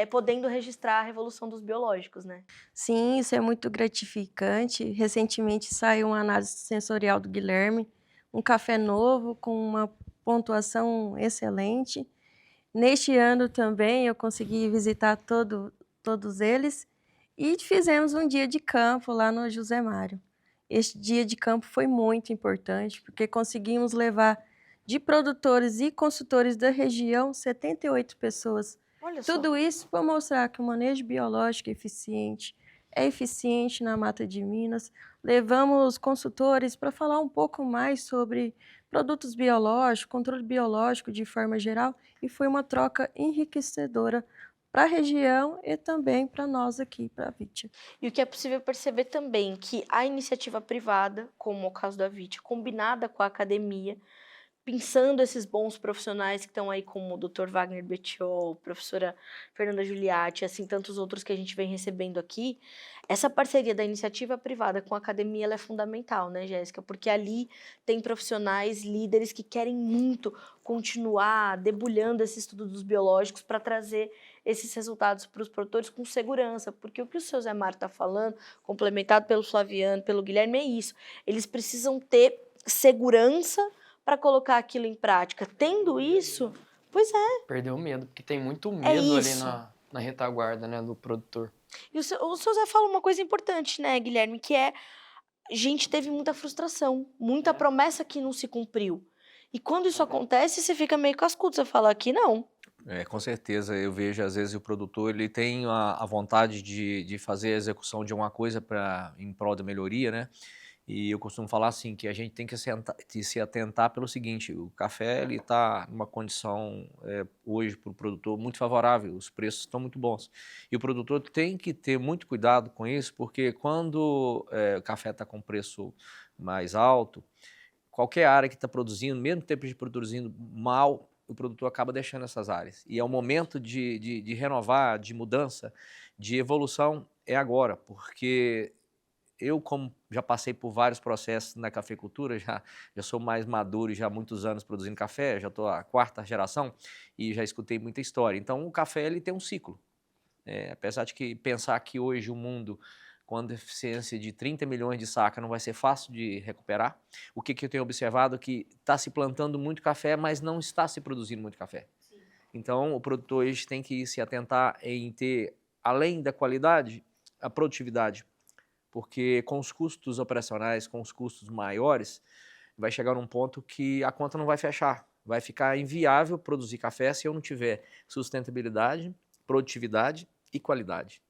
podendo registrar a revolução dos biológicos, né? Sim, isso é muito gratificante. Recentemente saiu uma análise sensorial do Guilherme, um café novo com uma pontuação excelente. Neste ano também eu consegui visitar todos eles e fizemos um dia de campo lá no José Mário. Este dia de campo foi muito importante porque conseguimos levar de produtores e consultores da região 78 pessoas. Olha só. Tudo isso para mostrar que o manejo biológico é eficiente na Mata de Minas. Levamos consultores para falar um pouco mais sobre produtos biológicos, controle biológico de forma geral, e foi uma troca enriquecedora para a região e também para nós aqui, para a Vitia. E o que é possível perceber também que a iniciativa privada, como o caso da Vitia, combinada com a academia, pensando esses bons profissionais que estão aí, como o Dr. Wagner Bettiol, professora Fernanda Giuliatti, assim, tantos outros que a gente vem recebendo aqui, essa parceria da iniciativa privada com a academia ela é fundamental, né, Jéssica? Porque ali tem profissionais, líderes que querem muito continuar debulhando esse estudo dos biológicos para trazer esses resultados para os produtores com segurança, porque o que o seu Zé Mário está falando, complementado pelo Flaviano, pelo Guilherme, é isso. Eles precisam ter segurança para colocar aquilo em prática. Tendo isso, pois é. Perdeu o medo, porque tem muito medo ali isso. na retaguarda, né, do produtor. E o seu Zé fala uma coisa importante, né, Guilherme, que é a gente teve muita frustração, muita promessa que não se cumpriu. E quando isso acontece, você fica meio cascudo, você fala aqui não. Com certeza, eu vejo às vezes o produtor ele tem a vontade de fazer a execução de uma coisa em prol da melhoria, né? E eu costumo falar assim, que a gente tem que se atentar pelo seguinte, o café ele está numa condição hoje para o produtor muito favorável, os preços estão muito bons. E o produtor tem que ter muito cuidado com isso, porque quando o café está com preço mais alto, qualquer área que está produzindo, mesmo tempo de produzindo mal, o produtor acaba deixando essas áreas. E é o momento de renovar, de mudança, de evolução, é agora, porque eu, como já passei por vários processos na cafeicultura, já sou mais maduro, já há muitos anos produzindo café, já estou a 4ª geração e já escutei muita história. Então, o café ele tem um ciclo. Apesar de pensar que hoje o mundo com a deficiência de 30 milhões de sacas não vai ser fácil de recuperar. O que eu tenho observado? Que está se plantando muito café, mas não está se produzindo muito café. Então, o produtor hoje tem que se atentar em ter, além da qualidade, a produtividade. Porque com os custos operacionais, com os custos maiores, vai chegar num ponto que a conta não vai fechar. Vai ficar inviável produzir café se eu não tiver sustentabilidade, produtividade e qualidade.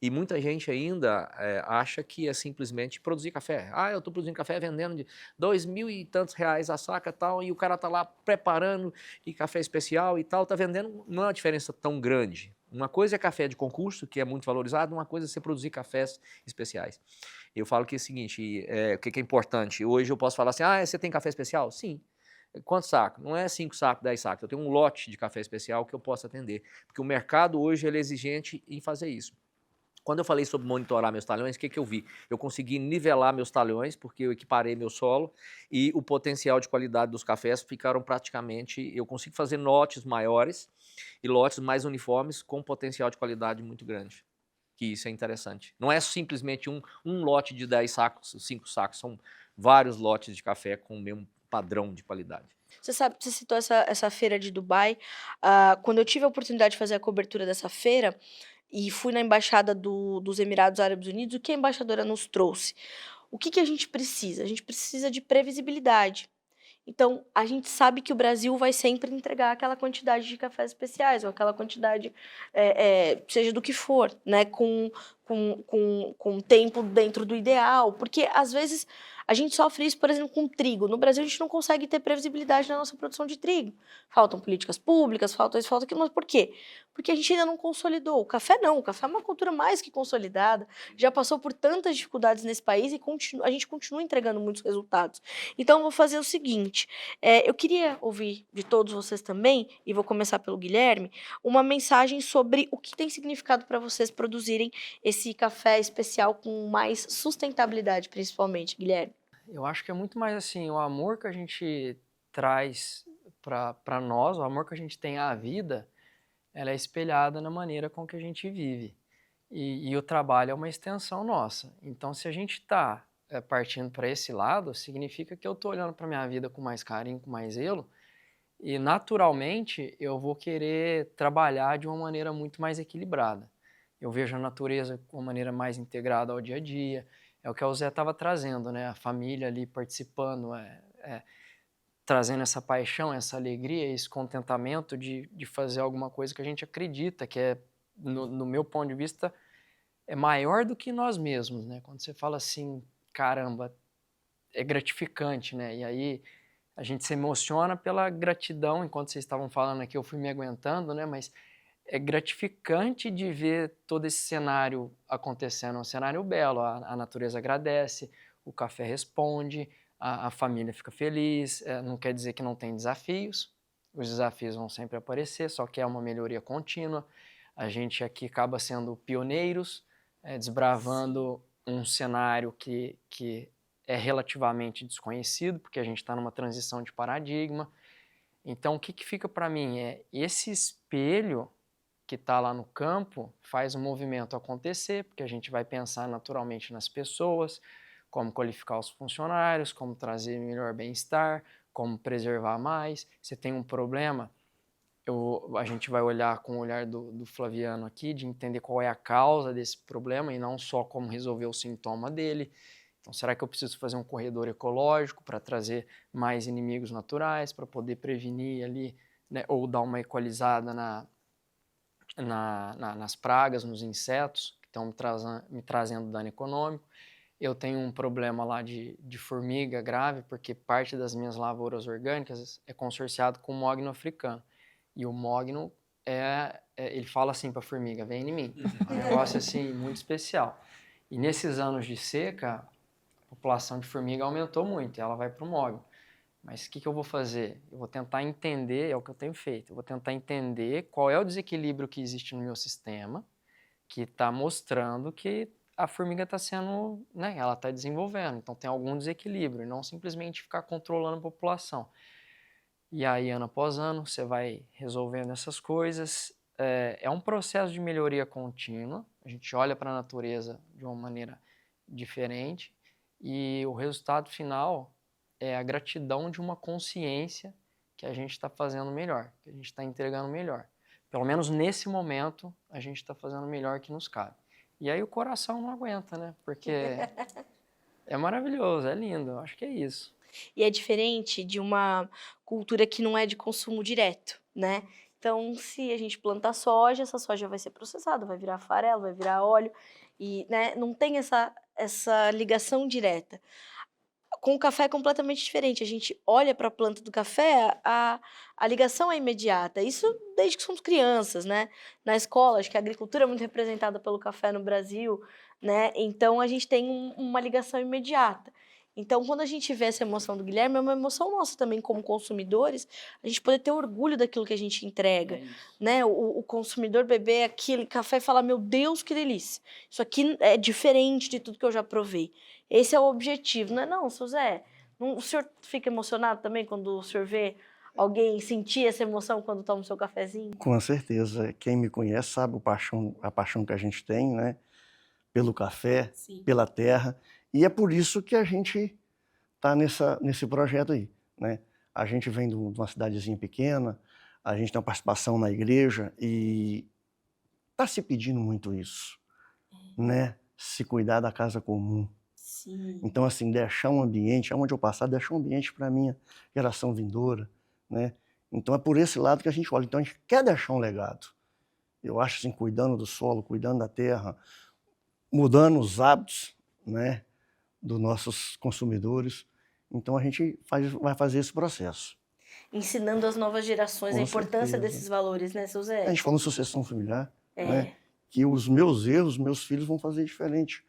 E muita gente ainda acha que é simplesmente produzir café. Eu estou produzindo café vendendo de 2.000 e tantos reais a saca e tal, e o cara está lá preparando e café especial e tal, está vendendo, não é uma diferença tão grande. Uma coisa é café de concurso, que é muito valorizado, uma coisa é você produzir cafés especiais. Eu falo que é o seguinte, o que é importante? Hoje eu posso falar assim, você tem café especial? Sim. Quantos sacos? Não é 5 sacos, 10 sacos. Eu tenho um lote de café especial que eu posso atender. Porque o mercado hoje ele é exigente em fazer isso. Quando eu falei sobre monitorar meus talhões, o que eu vi? Eu consegui nivelar meus talhões, porque eu equiparei meu solo, e o potencial de qualidade dos cafés ficaram praticamente... Eu consigo fazer lotes maiores e lotes mais uniformes com potencial de qualidade muito grande. Que isso é interessante. Não é simplesmente um lote de 10 sacos, 5 sacos, são vários lotes de café com o mesmo padrão de qualidade. Você sabe, você citou essa feira de Dubai. Quando eu tive a oportunidade de fazer a cobertura dessa feira e fui na embaixada dos Emirados Árabes Unidos, o que a embaixadora nos trouxe? O que a gente precisa? A gente precisa de previsibilidade. Então, a gente sabe que o Brasil vai sempre entregar aquela quantidade de cafés especiais, ou aquela quantidade, seja do que for, né, com tempo dentro do ideal, porque às vezes a gente sofre isso, por exemplo, com trigo. No Brasil, a gente não consegue ter previsibilidade na nossa produção de trigo. Faltam políticas públicas, falta isso, falta aquilo, mas por quê? Porque a gente ainda não consolidou. O café não, o café é uma cultura mais que consolidada, já passou por tantas dificuldades nesse país e a gente continua entregando muitos resultados. Então, eu vou fazer o seguinte, eu queria ouvir de todos vocês também, e vou começar pelo Guilherme, uma mensagem sobre o que tem significado para vocês produzirem esse café especial com mais sustentabilidade, principalmente, Guilherme. Eu acho que é muito mais assim, o amor que a gente traz para nós, o amor que a gente tem à vida, ela é espelhada na maneira com que a gente vive. E o trabalho é uma extensão nossa. Então, se a gente está partindo para esse lado, significa que eu estou olhando para a minha vida com mais carinho, com mais zelo, e naturalmente eu vou querer trabalhar de uma maneira muito mais equilibrada. Eu vejo a natureza de uma maneira mais integrada ao dia a dia. É o que o Zé estava trazendo, né? A família ali participando, trazendo essa paixão, essa alegria, esse contentamento de fazer alguma coisa que a gente acredita, que é, no meu ponto de vista, é maior do que nós mesmos, né? Quando você fala assim, caramba, é gratificante, né? E aí a gente se emociona pela gratidão. Enquanto vocês estavam falando aqui, eu fui me aguentando, né? Mas é gratificante de ver todo esse cenário acontecendo, é um cenário belo, a natureza agradece, o café responde, a família fica feliz, não quer dizer que não tem desafios, os desafios vão sempre aparecer, só que é uma melhoria contínua, a gente aqui acaba sendo pioneiros, desbravando um cenário que é relativamente desconhecido, porque a gente está numa transição de paradigma. Então, o que fica para mim é esse espelho que está lá no campo faz o movimento acontecer, porque a gente vai pensar naturalmente nas pessoas, como qualificar os funcionários, como trazer melhor bem-estar, como preservar mais. Você tem um problema, a gente vai olhar com o olhar do Flaviano aqui, de entender qual é a causa desse problema e não só como resolver o sintoma dele. Então, será que eu preciso fazer um corredor ecológico para trazer mais inimigos naturais, para poder prevenir ali, né, ou dar uma equalizada nas pragas, nos insetos que estão me trazendo dano econômico? Eu tenho um problema lá de formiga grave, porque parte das minhas lavouras orgânicas é consorciado com o mogno africano. E o mogno, ele fala assim para a formiga, vem em mim. É um negócio assim, muito especial. E nesses anos de seca, a população de formiga aumentou muito, e ela vai para o mogno. Mas o que eu vou fazer? Eu vou tentar entender, é o que eu tenho feito, eu vou tentar entender qual é o desequilíbrio que existe no meu sistema, que está mostrando que a formiga está sendo, né, ela está desenvolvendo, então tem algum desequilíbrio, e não simplesmente ficar controlando a população. E aí, ano após ano, você vai resolvendo essas coisas, é um processo de melhoria contínua. A gente olha para a natureza de uma maneira diferente e o resultado final é a gratidão de uma consciência que a gente está fazendo melhor, que a gente está entregando melhor. Pelo menos nesse momento, a gente está fazendo o melhor que nos cabe. E aí o coração não aguenta, né? Porque é maravilhoso, é lindo, eu acho que é isso. E é diferente de uma cultura que não é de consumo direto, né? Então, se a gente plantar soja, essa soja vai ser processada, vai virar farelo, vai virar óleo, e né, não tem essa ligação direta. Com o café é completamente diferente. A gente olha para a planta do café, a ligação é imediata. Isso desde que somos crianças, né? Na escola, acho que a agricultura é muito representada pelo café no Brasil, né? Então a gente tem uma ligação imediata. Então, quando a gente vê essa emoção do Guilherme, é uma emoção nossa também como consumidores, a gente poder ter orgulho daquilo que a gente entrega, né? O consumidor beber aquele café e falar, meu Deus, que delícia. Isso aqui é diferente de tudo que eu já provei. Esse é o objetivo, não é não, seu Zé? O senhor fica emocionado também quando o senhor vê alguém sentir essa emoção quando toma o seu cafezinho? Com certeza. Quem me conhece sabe a paixão que a gente tem, né? Pelo café, Sim. pela terra. E é por isso que a gente está nesse projeto aí, né? A gente vem de uma cidadezinha pequena, a gente tem uma participação na igreja e está se pedindo muito isso, né? Se cuidar da casa comum. Sim. Então, assim, deixar um ambiente, aonde eu passar, deixar um ambiente para a minha geração vindoura, né? Então, é por esse lado que a gente olha. Então, a gente quer deixar um legado. Eu acho, assim, cuidando do solo, cuidando da terra, mudando os hábitos, né, dos nossos consumidores. Então, a gente vai fazer esse processo. Ensinando as novas gerações a Com importância certeza. desses valores, né, seu Zé? A gente falou em sucessão familiar, É. né? Que os meus erros, meus filhos vão fazer diferente.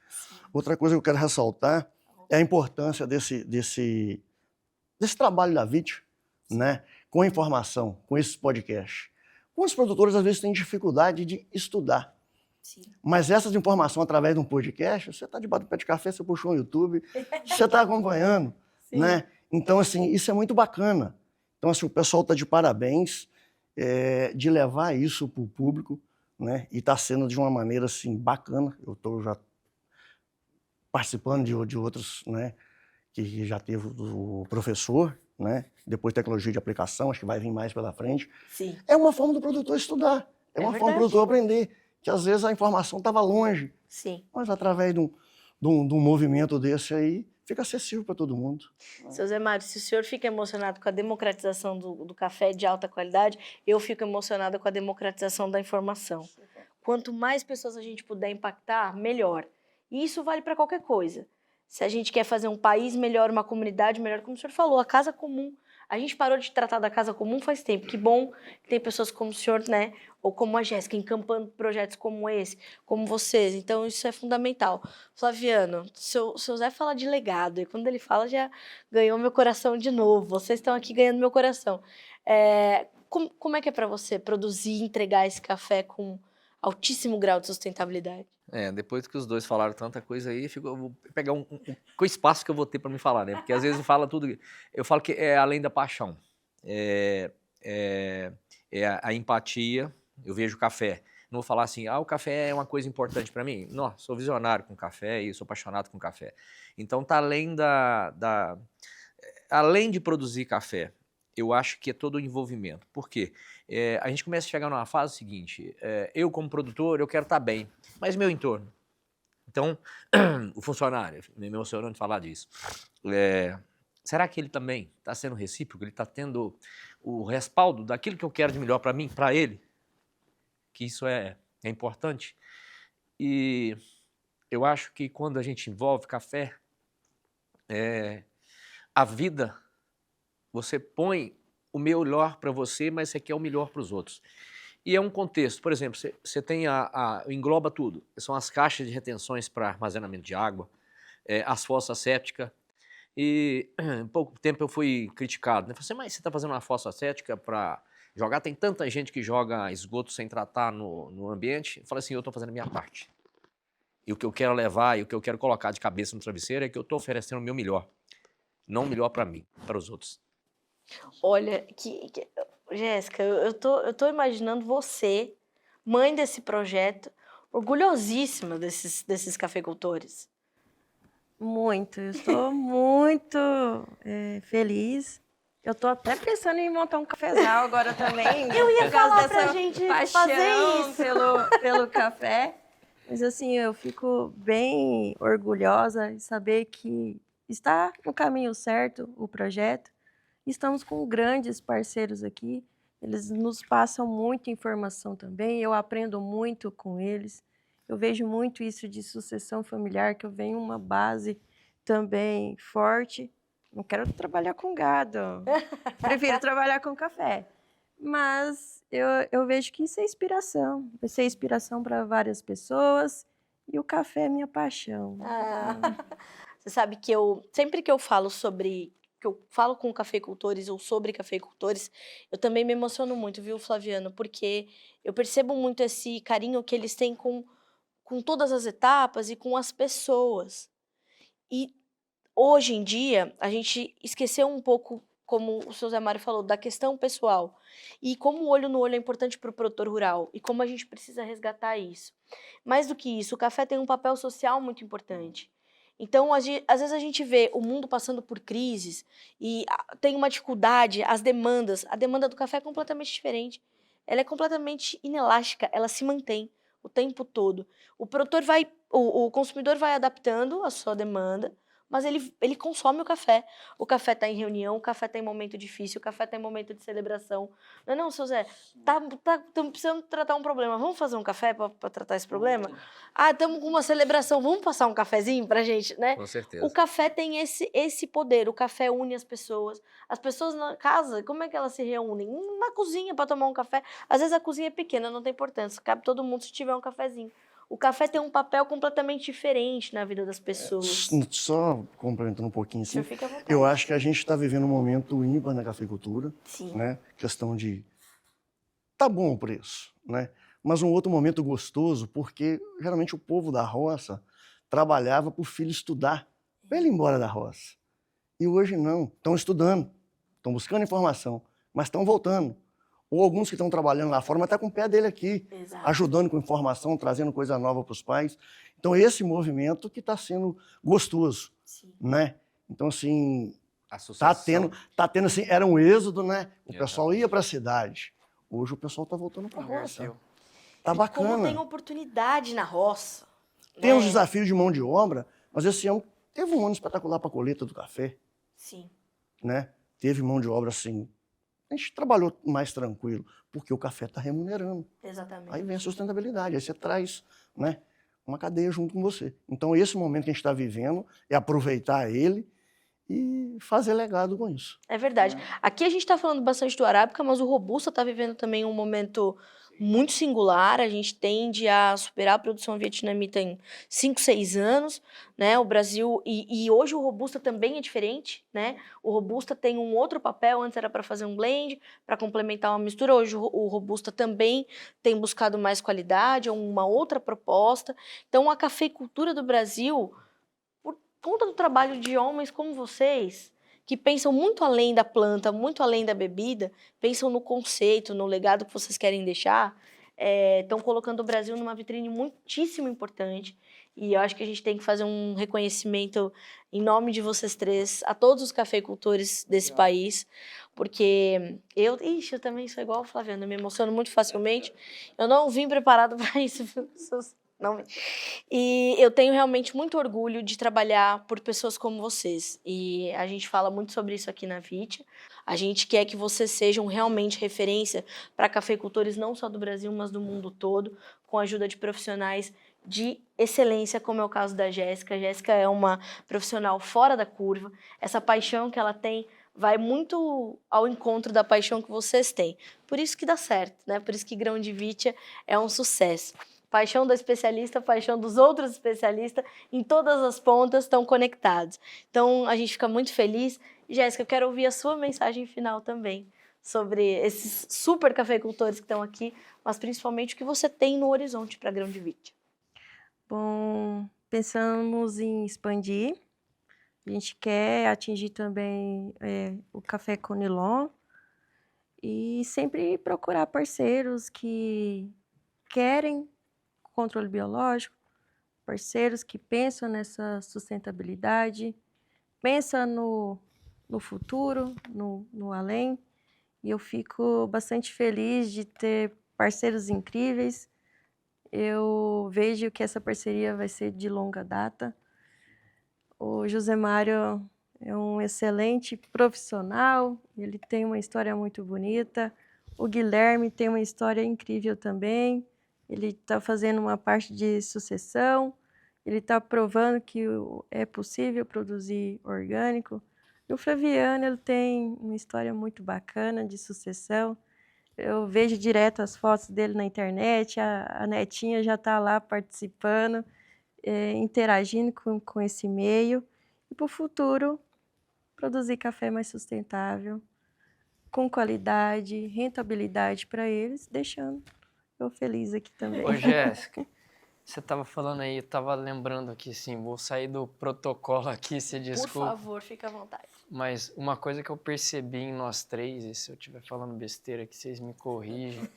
Outra coisa que eu quero ressaltar é a importância desse trabalho da VIT, né? Com a informação, com esses podcasts. Muitos produtores, às vezes, têm dificuldade de estudar. Sim. Mas essas informações, através de um podcast, você está debaixo do pé de café, você puxou o YouTube, você está acompanhando, Sim. né? Então, assim, isso é muito bacana. Então, assim, o pessoal está de parabéns de levar isso para o público, né? E está sendo de uma maneira, assim, bacana. Eu estou já participando de outros, né? Que já teve o professor, né? Depois tecnologia de aplicação, acho que vai vir mais pela frente. Sim. É uma forma do produtor estudar, é uma forma do produtor aprender, que às vezes a informação estava longe, Sim. mas através de um movimento desse aí, fica acessível para todo mundo. Seu Zé Mário, se o senhor fica emocionado com a democratização do café de alta qualidade, eu fico emocionada com a democratização da informação. Quanto mais pessoas a gente puder impactar, melhor. E isso vale para qualquer coisa. Se a gente quer fazer um país melhor, uma comunidade melhor, como o senhor falou, a casa comum. A gente parou de tratar da casa comum faz tempo. Que bom que tem pessoas como o senhor, né? Ou como a Jéssica, encampando projetos como esse, como vocês. Então, isso é fundamental. Flaviano, seu Zé fala de legado. E quando ele fala, já ganhou meu coração de novo. Vocês estão aqui ganhando meu coração. Como é que é para você produzir e entregar esse café com altíssimo grau de sustentabilidade? Depois que os dois falaram tanta coisa aí, eu vou pegar com o espaço que eu vou ter para me falar, né? Porque às vezes fala tudo. Eu falo que é além da paixão. É a empatia. Eu vejo o café. Não vou falar assim, o café é uma coisa importante para mim. Não, sou visionário com café e sou apaixonado com café. Então tá além além de produzir café, eu acho que é todo o envolvimento. Por quê? A gente começa a chegar numa fase seguinte, eu como produtor, eu quero estar bem, mas meu entorno. Então, o funcionário, me emocionando de falar disso, será que ele também está sendo recíproco? Ele está tendo o respaldo daquilo que eu quero de melhor para mim, para ele? Que isso é importante. E eu acho que quando a gente envolve café, a vida, você põe o melhor para você, mas você quer o melhor para os outros. E é um contexto, por exemplo, você tem engloba tudo. São as caixas de retenções para armazenamento de água, as fossas sépticas. E em pouco tempo eu fui criticado, né? Falei assim, mas você está fazendo uma fossa séptica para jogar? Tem tanta gente que joga esgoto sem tratar no ambiente. Eu falei assim, eu estou fazendo a minha parte. E o que eu quero levar e o que eu quero colocar de cabeça no travesseiro é que eu estou oferecendo o meu melhor. Não o melhor para mim, para os outros. Olha, Jéssica, eu tô imaginando você mãe desse projeto, orgulhosíssima desses cafeicultores. Muito, eu estou muito feliz. Eu estou até pensando em montar um cafezal agora também. Eu ia por causa falar pra dessa gente paixão fazer isso. pelo café. Mas assim, eu fico bem orgulhosa de saber que está no caminho certo o projeto. Estamos com grandes parceiros aqui. Eles nos passam muita informação também. Eu aprendo muito com eles. Eu vejo muito isso de sucessão familiar, que eu venho uma base também forte. Não quero trabalhar com gado, prefiro trabalhar com café. Mas eu vejo que isso é inspiração. Vai ser inspiração para várias pessoas e o café é minha paixão. Você sabe que sempre que eu falo que eu falo com cafeicultores ou sobre cafeicultores, eu também me emociono muito, viu, Flaviano? Porque eu percebo muito esse carinho que eles têm com todas as etapas e com as pessoas. E hoje em dia, a gente esqueceu um pouco, como o seu Zé Mário falou, da questão pessoal. E como o olho no olho é importante para o produtor rural. E como a gente precisa resgatar isso. Mais do que isso, o café tem um papel social muito importante. Então, às vezes a gente vê o mundo passando por crises e tem uma dificuldade, a demanda do café é completamente diferente. Ela é completamente inelástica, ela se mantém o tempo todo. O consumidor vai adaptando a sua demanda, mas ele consome o café. O café está em reunião, o café está em momento difícil, o café está em momento de celebração. Não, seu Zé, estamos precisando tratar um problema. Vamos fazer um café para tratar esse problema? Ah, estamos com uma celebração, vamos passar um cafezinho pra gente, né? Com certeza. O café tem esse poder, o café une as pessoas. As pessoas na casa, como é que elas se reúnem? Na cozinha para tomar um café. Às vezes a cozinha é pequena, não tem importância, cabe todo mundo se tiver um cafezinho. O café tem um papel completamente diferente na vida das pessoas. Só complementando um pouquinho assim, Fica à vontade. eu acho que a gente está vivendo um momento ímpar na cafeicultura, Sim. né? Questão de tá bom o preço, né? Mas um outro momento gostoso, porque geralmente o povo da roça trabalhava para o filho estudar, para ele ir embora da roça. E hoje não, estão estudando, estão buscando informação, mas estão voltando. Ou alguns que estão trabalhando lá fora, mas estão com o pé dele aqui, Exato. ajudando com informação, trazendo coisa nova para os pais. Então, esse movimento que está sendo gostoso, Sim. né? Então, assim, A sucessão. tá tendo assim, era um êxodo, né? O Exatamente. pessoal ia para a cidade. Hoje o pessoal está voltando para a roça. Inverteu. Tá Como bacana. tem oportunidade na roça. Tem né? uns desafios de mão de obra, mas esse ano teve um ano espetacular para a colheita do café, Sim. né? Teve mão de obra assim. A gente trabalhou mais tranquilo, porque o café está remunerando. Exatamente. Aí vem a sustentabilidade, aí você traz, né, uma cadeia junto com você. Então, esse momento que a gente está vivendo é aproveitar ele e fazer legado com isso. É verdade. Aqui a gente está falando bastante do Arábica, mas o Robusta está vivendo também um momento muito singular. A gente tende a superar a produção vietnamita em 5, 6 anos, né? O Brasil e hoje o Robusta também é diferente, né? O Robusta tem um outro papel. Antes era para fazer um blend, para complementar uma mistura. Hoje o Robusta também tem buscado mais qualidade, é uma outra proposta. Então a cafeicultura do Brasil, por conta do trabalho de homens como vocês, que pensam muito além da planta, muito além da bebida, pensam no conceito, no legado que vocês querem deixar, estão colocando o Brasil numa vitrine muitíssimo importante. E eu acho que a gente tem que fazer um reconhecimento em nome de vocês três, a todos os cafeicultores desse país, porque eu também sou igual ao Flaviano, eu me emociono muito facilmente. Eu não vim preparado para isso, viu? Não vim. E eu tenho realmente muito orgulho de trabalhar por pessoas como vocês. E a gente fala muito sobre isso aqui na Vitia. A gente quer que vocês sejam realmente referência para cafeicultores não só do Brasil, mas do mundo todo, com a ajuda de profissionais de excelência, como é o caso da Jéssica. A Jéssica é uma profissional fora da curva. Essa paixão que ela tem vai muito ao encontro da paixão que vocês têm. Por isso que dá certo, né? Por isso que Grão de Vitia é um sucesso. Paixão do especialista, paixão dos outros especialistas, em todas as pontas estão conectados. Então, a gente fica muito feliz. Jéssica, eu quero ouvir a sua mensagem final também sobre esses super cafeicultores que estão aqui, mas principalmente o que você tem no horizonte para Grão de Vitia. Bom, pensamos em expandir. A gente quer atingir também o café Conilon e sempre procurar parceiros que querem controle biológico, parceiros que pensam nessa sustentabilidade, pensam no futuro, no além. E eu fico bastante feliz de ter parceiros incríveis. Eu vejo que essa parceria vai ser de longa data. O José Mário é um excelente profissional, ele tem uma história muito bonita. O Guilherme tem uma história incrível também. Ele está fazendo uma parte de sucessão, ele está provando que é possível produzir orgânico. E o Flaviano, ele tem uma história muito bacana de sucessão. Eu vejo direto as fotos dele na internet, a netinha já está lá participando, interagindo com esse meio. E para o futuro, produzir café mais sustentável, com qualidade, rentabilidade para eles, deixando eu feliz aqui também. Ô, Jéssica, você estava falando aí, eu estava lembrando aqui, assim, vou sair do protocolo aqui, se Por desculpa. favor, fica à vontade. Mas uma coisa que eu percebi em nós três, e se eu estiver falando besteira aqui, vocês me corrigem,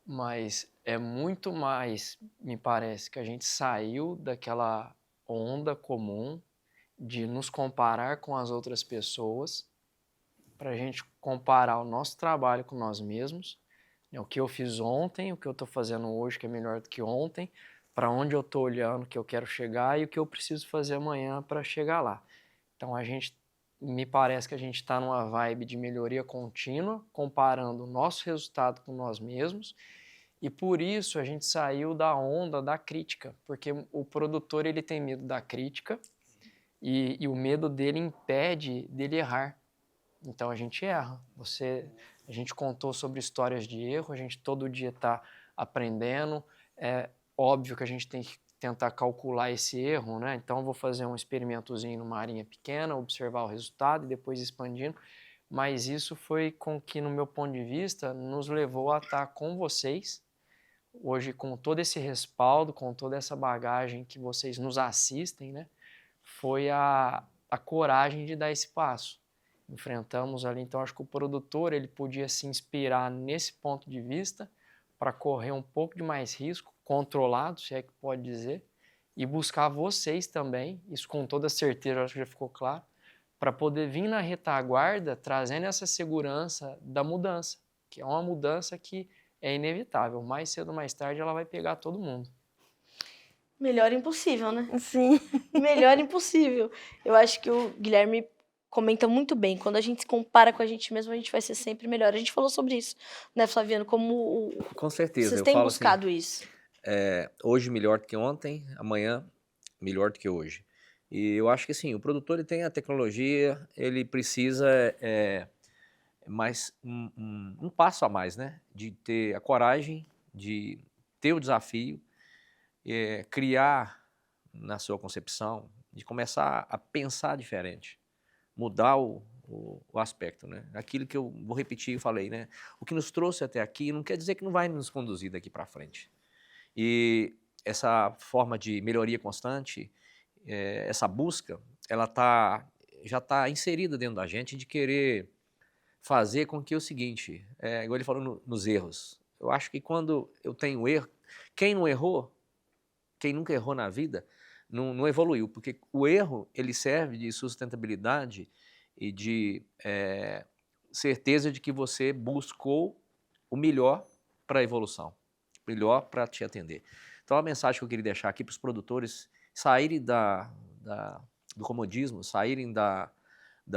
mas é muito mais, me parece, que a gente saiu daquela onda comum de nos comparar com as outras pessoas, para a gente comparar o nosso trabalho com nós mesmos, né, o que eu fiz ontem, o que eu estou fazendo hoje que é melhor do que ontem, para onde eu estou olhando, que eu quero chegar e o que eu preciso fazer amanhã para chegar lá. Então me parece que a gente está numa vibe de melhoria contínua, comparando o nosso resultado com nós mesmos, e por isso a gente saiu da onda da crítica, porque o produtor ele tem medo da crítica e o medo dele impede dele errar. Então a gente erra. A gente contou sobre histórias de erro, a gente todo dia está aprendendo. É óbvio que a gente tem que tentar calcular esse erro, né? Então eu vou fazer um experimentozinho numa arinha pequena, observar o resultado e depois expandindo. Mas isso foi com que, no meu ponto de vista, nos levou a estar com vocês, hoje com todo esse respaldo, com toda essa bagagem que vocês nos assistem, né? Foi a coragem de dar esse passo. Enfrentamos ali, então acho que o produtor ele podia se inspirar nesse ponto de vista para correr um pouco de mais risco, controlado, se é que pode dizer, e buscar vocês também, isso com toda certeza, acho que já ficou claro, para poder vir na retaguarda trazendo essa segurança da mudança, que é uma mudança que é inevitável, mais cedo ou mais tarde ela vai pegar todo mundo. Melhor impossível, né? Sim. Melhor impossível. Eu acho que o Guilherme comenta muito bem. Quando a gente se compara com a gente mesmo, a gente vai ser sempre melhor. A gente falou sobre isso, né, Flaviano? Como Com certeza. vocês eu têm falo buscado isso. Hoje melhor do que ontem, amanhã melhor do que hoje. E eu acho que sim, o produtor ele tem a tecnologia, ele precisa mais um passo a mais, né? De ter a coragem, de ter o desafio, criar na sua concepção, de começar a pensar diferente, mudar o aspecto, né? Aquilo que eu vou repetir e falei, né? O que nos trouxe até aqui não quer dizer que não vai nos conduzir daqui para frente. E essa forma de melhoria constante, essa busca, ela já está inserida dentro da gente de querer fazer com que o seguinte, igual ele falou nos erros, eu acho que quando eu tenho erro, quem não errou, quem nunca errou na vida, não evoluiu, porque o erro ele serve de sustentabilidade e de certeza de que você buscou o melhor para a evolução, melhor para te atender. Então a mensagem que eu queria deixar aqui para os produtores saírem do comodismo, saírem da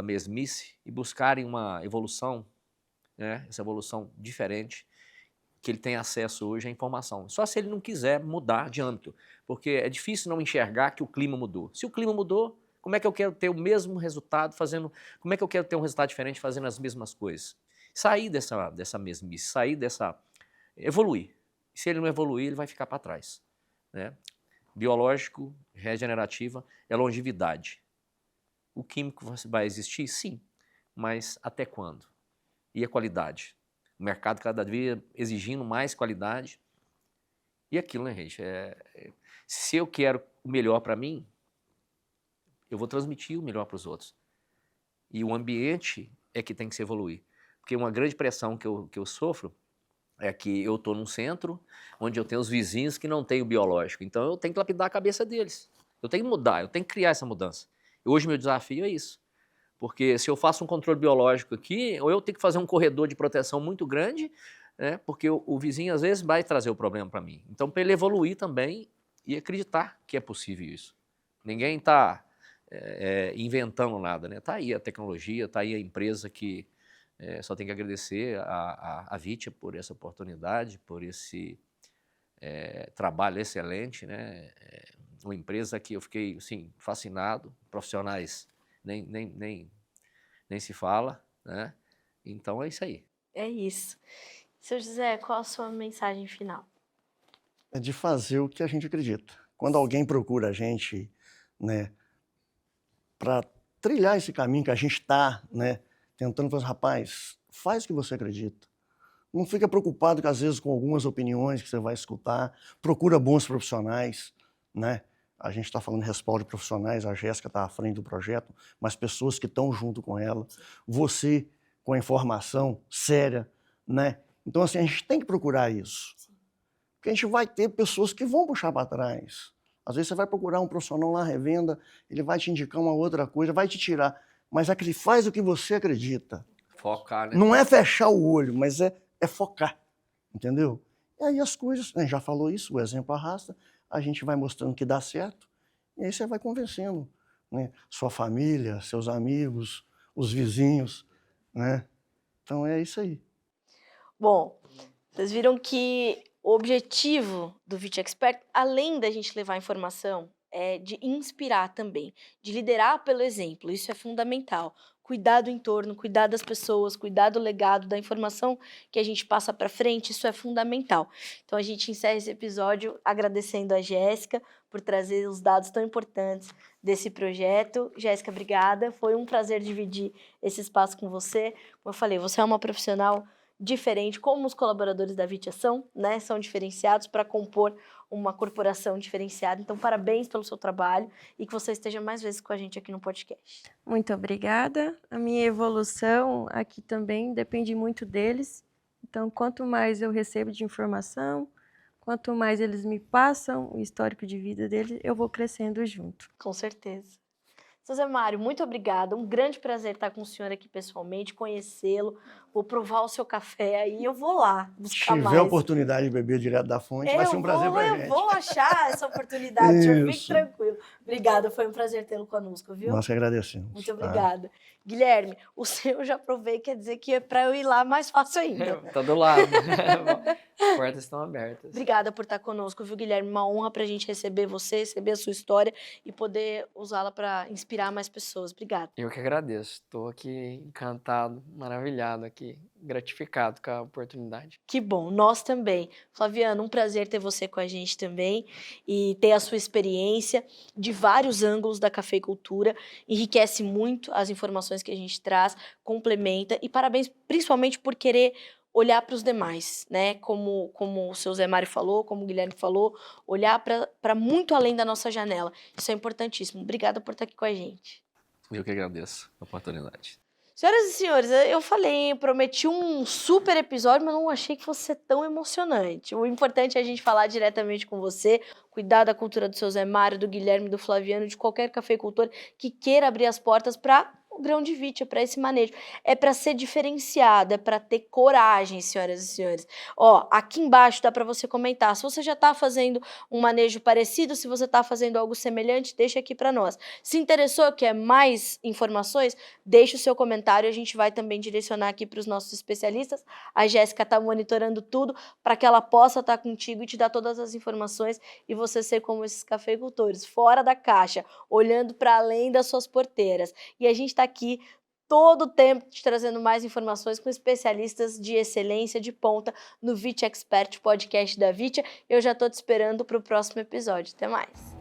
mesmice e buscarem uma evolução, né? Essa evolução diferente, que ele tem acesso hoje à informação. Só se ele não quiser mudar de âmbito, porque é difícil não enxergar que o clima mudou. Se o clima mudou, como é que eu quero ter o mesmo resultado como é que eu quero ter um resultado diferente fazendo as mesmas coisas? Sair dessa mesmice, evoluir. Se ele não evoluir, ele vai ficar para trás, né? Biológico, regenerativa, é longevidade. O químico vai existir? Sim, mas até quando? E a qualidade? O mercado cada dia exigindo mais qualidade. E aquilo, né, gente? Se eu quero o melhor para mim, eu vou transmitir o melhor para os outros. E o ambiente é que tem que se evoluir. Porque uma grande pressão que eu sofro é que eu estou num centro onde eu tenho os vizinhos que não têm o biológico. Então, eu tenho que lapidar a cabeça deles. Eu tenho que mudar, eu tenho que criar essa mudança. Hoje, meu desafio é isso. Porque se eu faço um controle biológico aqui, ou eu tenho que fazer um corredor de proteção muito grande, né, porque o vizinho, às vezes, vai trazer o problema para mim. Então, para ele evoluir também e acreditar que é possível isso. Ninguém está inventando nada, né? Está aí a tecnologia, está aí a empresa que só tem que agradecer a Vitia por essa oportunidade, por esse trabalho excelente, né? Uma empresa que eu fiquei assim, fascinado, profissionais nem se fala, né? Então é isso aí. É isso. Seu José, qual a sua mensagem final? É de fazer o que a gente acredita. Quando alguém procura a gente, né, para trilhar esse caminho que a gente está, né, tentando fazer, rapaz, faz o que você acredita. Não fica preocupado, que às vezes, com algumas opiniões que você vai escutar. Procura bons profissionais, né? A gente está falando de respaldo de profissionais, a Jéssica está à frente do projeto, mas pessoas que estão junto com ela. Você, com a informação séria, né? Então, assim, a gente tem que procurar isso. Porque a gente vai ter pessoas que vão puxar para trás. Às vezes você vai procurar um profissional lá, revenda, ele vai te indicar uma outra coisa, vai te tirar. Mas faz o que você acredita. Focar, né? Não é fechar o olho, mas é focar, entendeu? E aí as coisas, né, já falou isso, o exemplo arrasta, a gente vai mostrando que dá certo, e aí você vai convencendo, né, sua família, seus amigos, os vizinhos, né? Então é isso aí. Bom, vocês viram que o objetivo do Vit Expert, além da gente levar informação, é de inspirar também, de liderar pelo exemplo. Isso é fundamental. Cuidar do entorno, cuidar das pessoas, cuidar do legado, da informação que a gente passa para frente, isso é fundamental. Então a gente encerra esse episódio agradecendo a Jéssica por trazer os dados tão importantes desse projeto. Jéssica, obrigada. Foi um prazer dividir esse espaço com você. Como eu falei, você é uma profissional diferente, como os colaboradores da Vitia são, né? São diferenciados para compor uma corporação diferenciada. Então, parabéns pelo seu trabalho e que você esteja mais vezes com a gente aqui no podcast. Muito obrigada. A minha evolução aqui também depende muito deles. Então, quanto mais eu recebo de informação, quanto mais eles me passam o histórico de vida deles, eu vou crescendo junto. Com certeza. Seu Zé Mário, muito obrigada. Um grande prazer estar com o senhor aqui pessoalmente, conhecê-lo. Vou provar o seu café aí, eu vou lá Se buscar mais. tiver a oportunidade de beber direto da fonte, vai ser um prazer para a gente. Eu vou achar essa oportunidade, senhor, fique tranquilo. Obrigada, foi um prazer tê-lo conosco, viu? Nós que agradecemos. Muito obrigada. Guilherme, o seu eu já provei, quer dizer que é para eu ir lá mais fácil ainda. Tá do lado. As portas estão abertas. Obrigada por estar conosco, viu, Guilherme? Uma honra para a gente receber você, receber a sua história e poder usá-la para inspirar mais pessoas. Obrigada. Eu que agradeço. Estou aqui encantado, maravilhado aqui, gratificado com a oportunidade. Que bom, nós também. Flaviano, um prazer ter você com a gente também e ter a sua experiência de vários ângulos da cafeicultura. Enriquece muito as informações que a gente traz, complementa e parabéns principalmente por querer olhar para os demais, né? Como o seu Zé Mário falou, como o Guilherme falou, olhar para muito além da nossa janela. Isso é importantíssimo. Obrigada por estar aqui com a gente. Eu que agradeço a oportunidade. Senhoras e senhores, eu falei, eu prometi um super episódio, mas não achei que fosse ser tão emocionante. O importante é a gente falar diretamente com você, cuidar da cultura do seu Zé Mário, do Guilherme, do Flaviano, de qualquer cafeicultor que queira abrir as portas para o grão de Vitia, para esse manejo. É para ser diferenciado, é para ter coragem, senhoras e senhores. Ó, aqui embaixo dá para você comentar. Se você já está fazendo um manejo parecido, se você está fazendo algo semelhante, deixa aqui para nós. Se interessou, quer mais informações, deixa o seu comentário, a gente vai também direcionar aqui para os nossos especialistas. A Jéssica está monitorando tudo para que ela possa estar contigo e te dar todas as informações e você ser como esses cafeicultores, fora da caixa, olhando para além das suas porteiras. E a gente está aqui todo o tempo te trazendo mais informações com especialistas de excelência, de ponta, no Vit Expert, podcast da Vitia. Eu já estou te esperando para o próximo episódio. Até mais!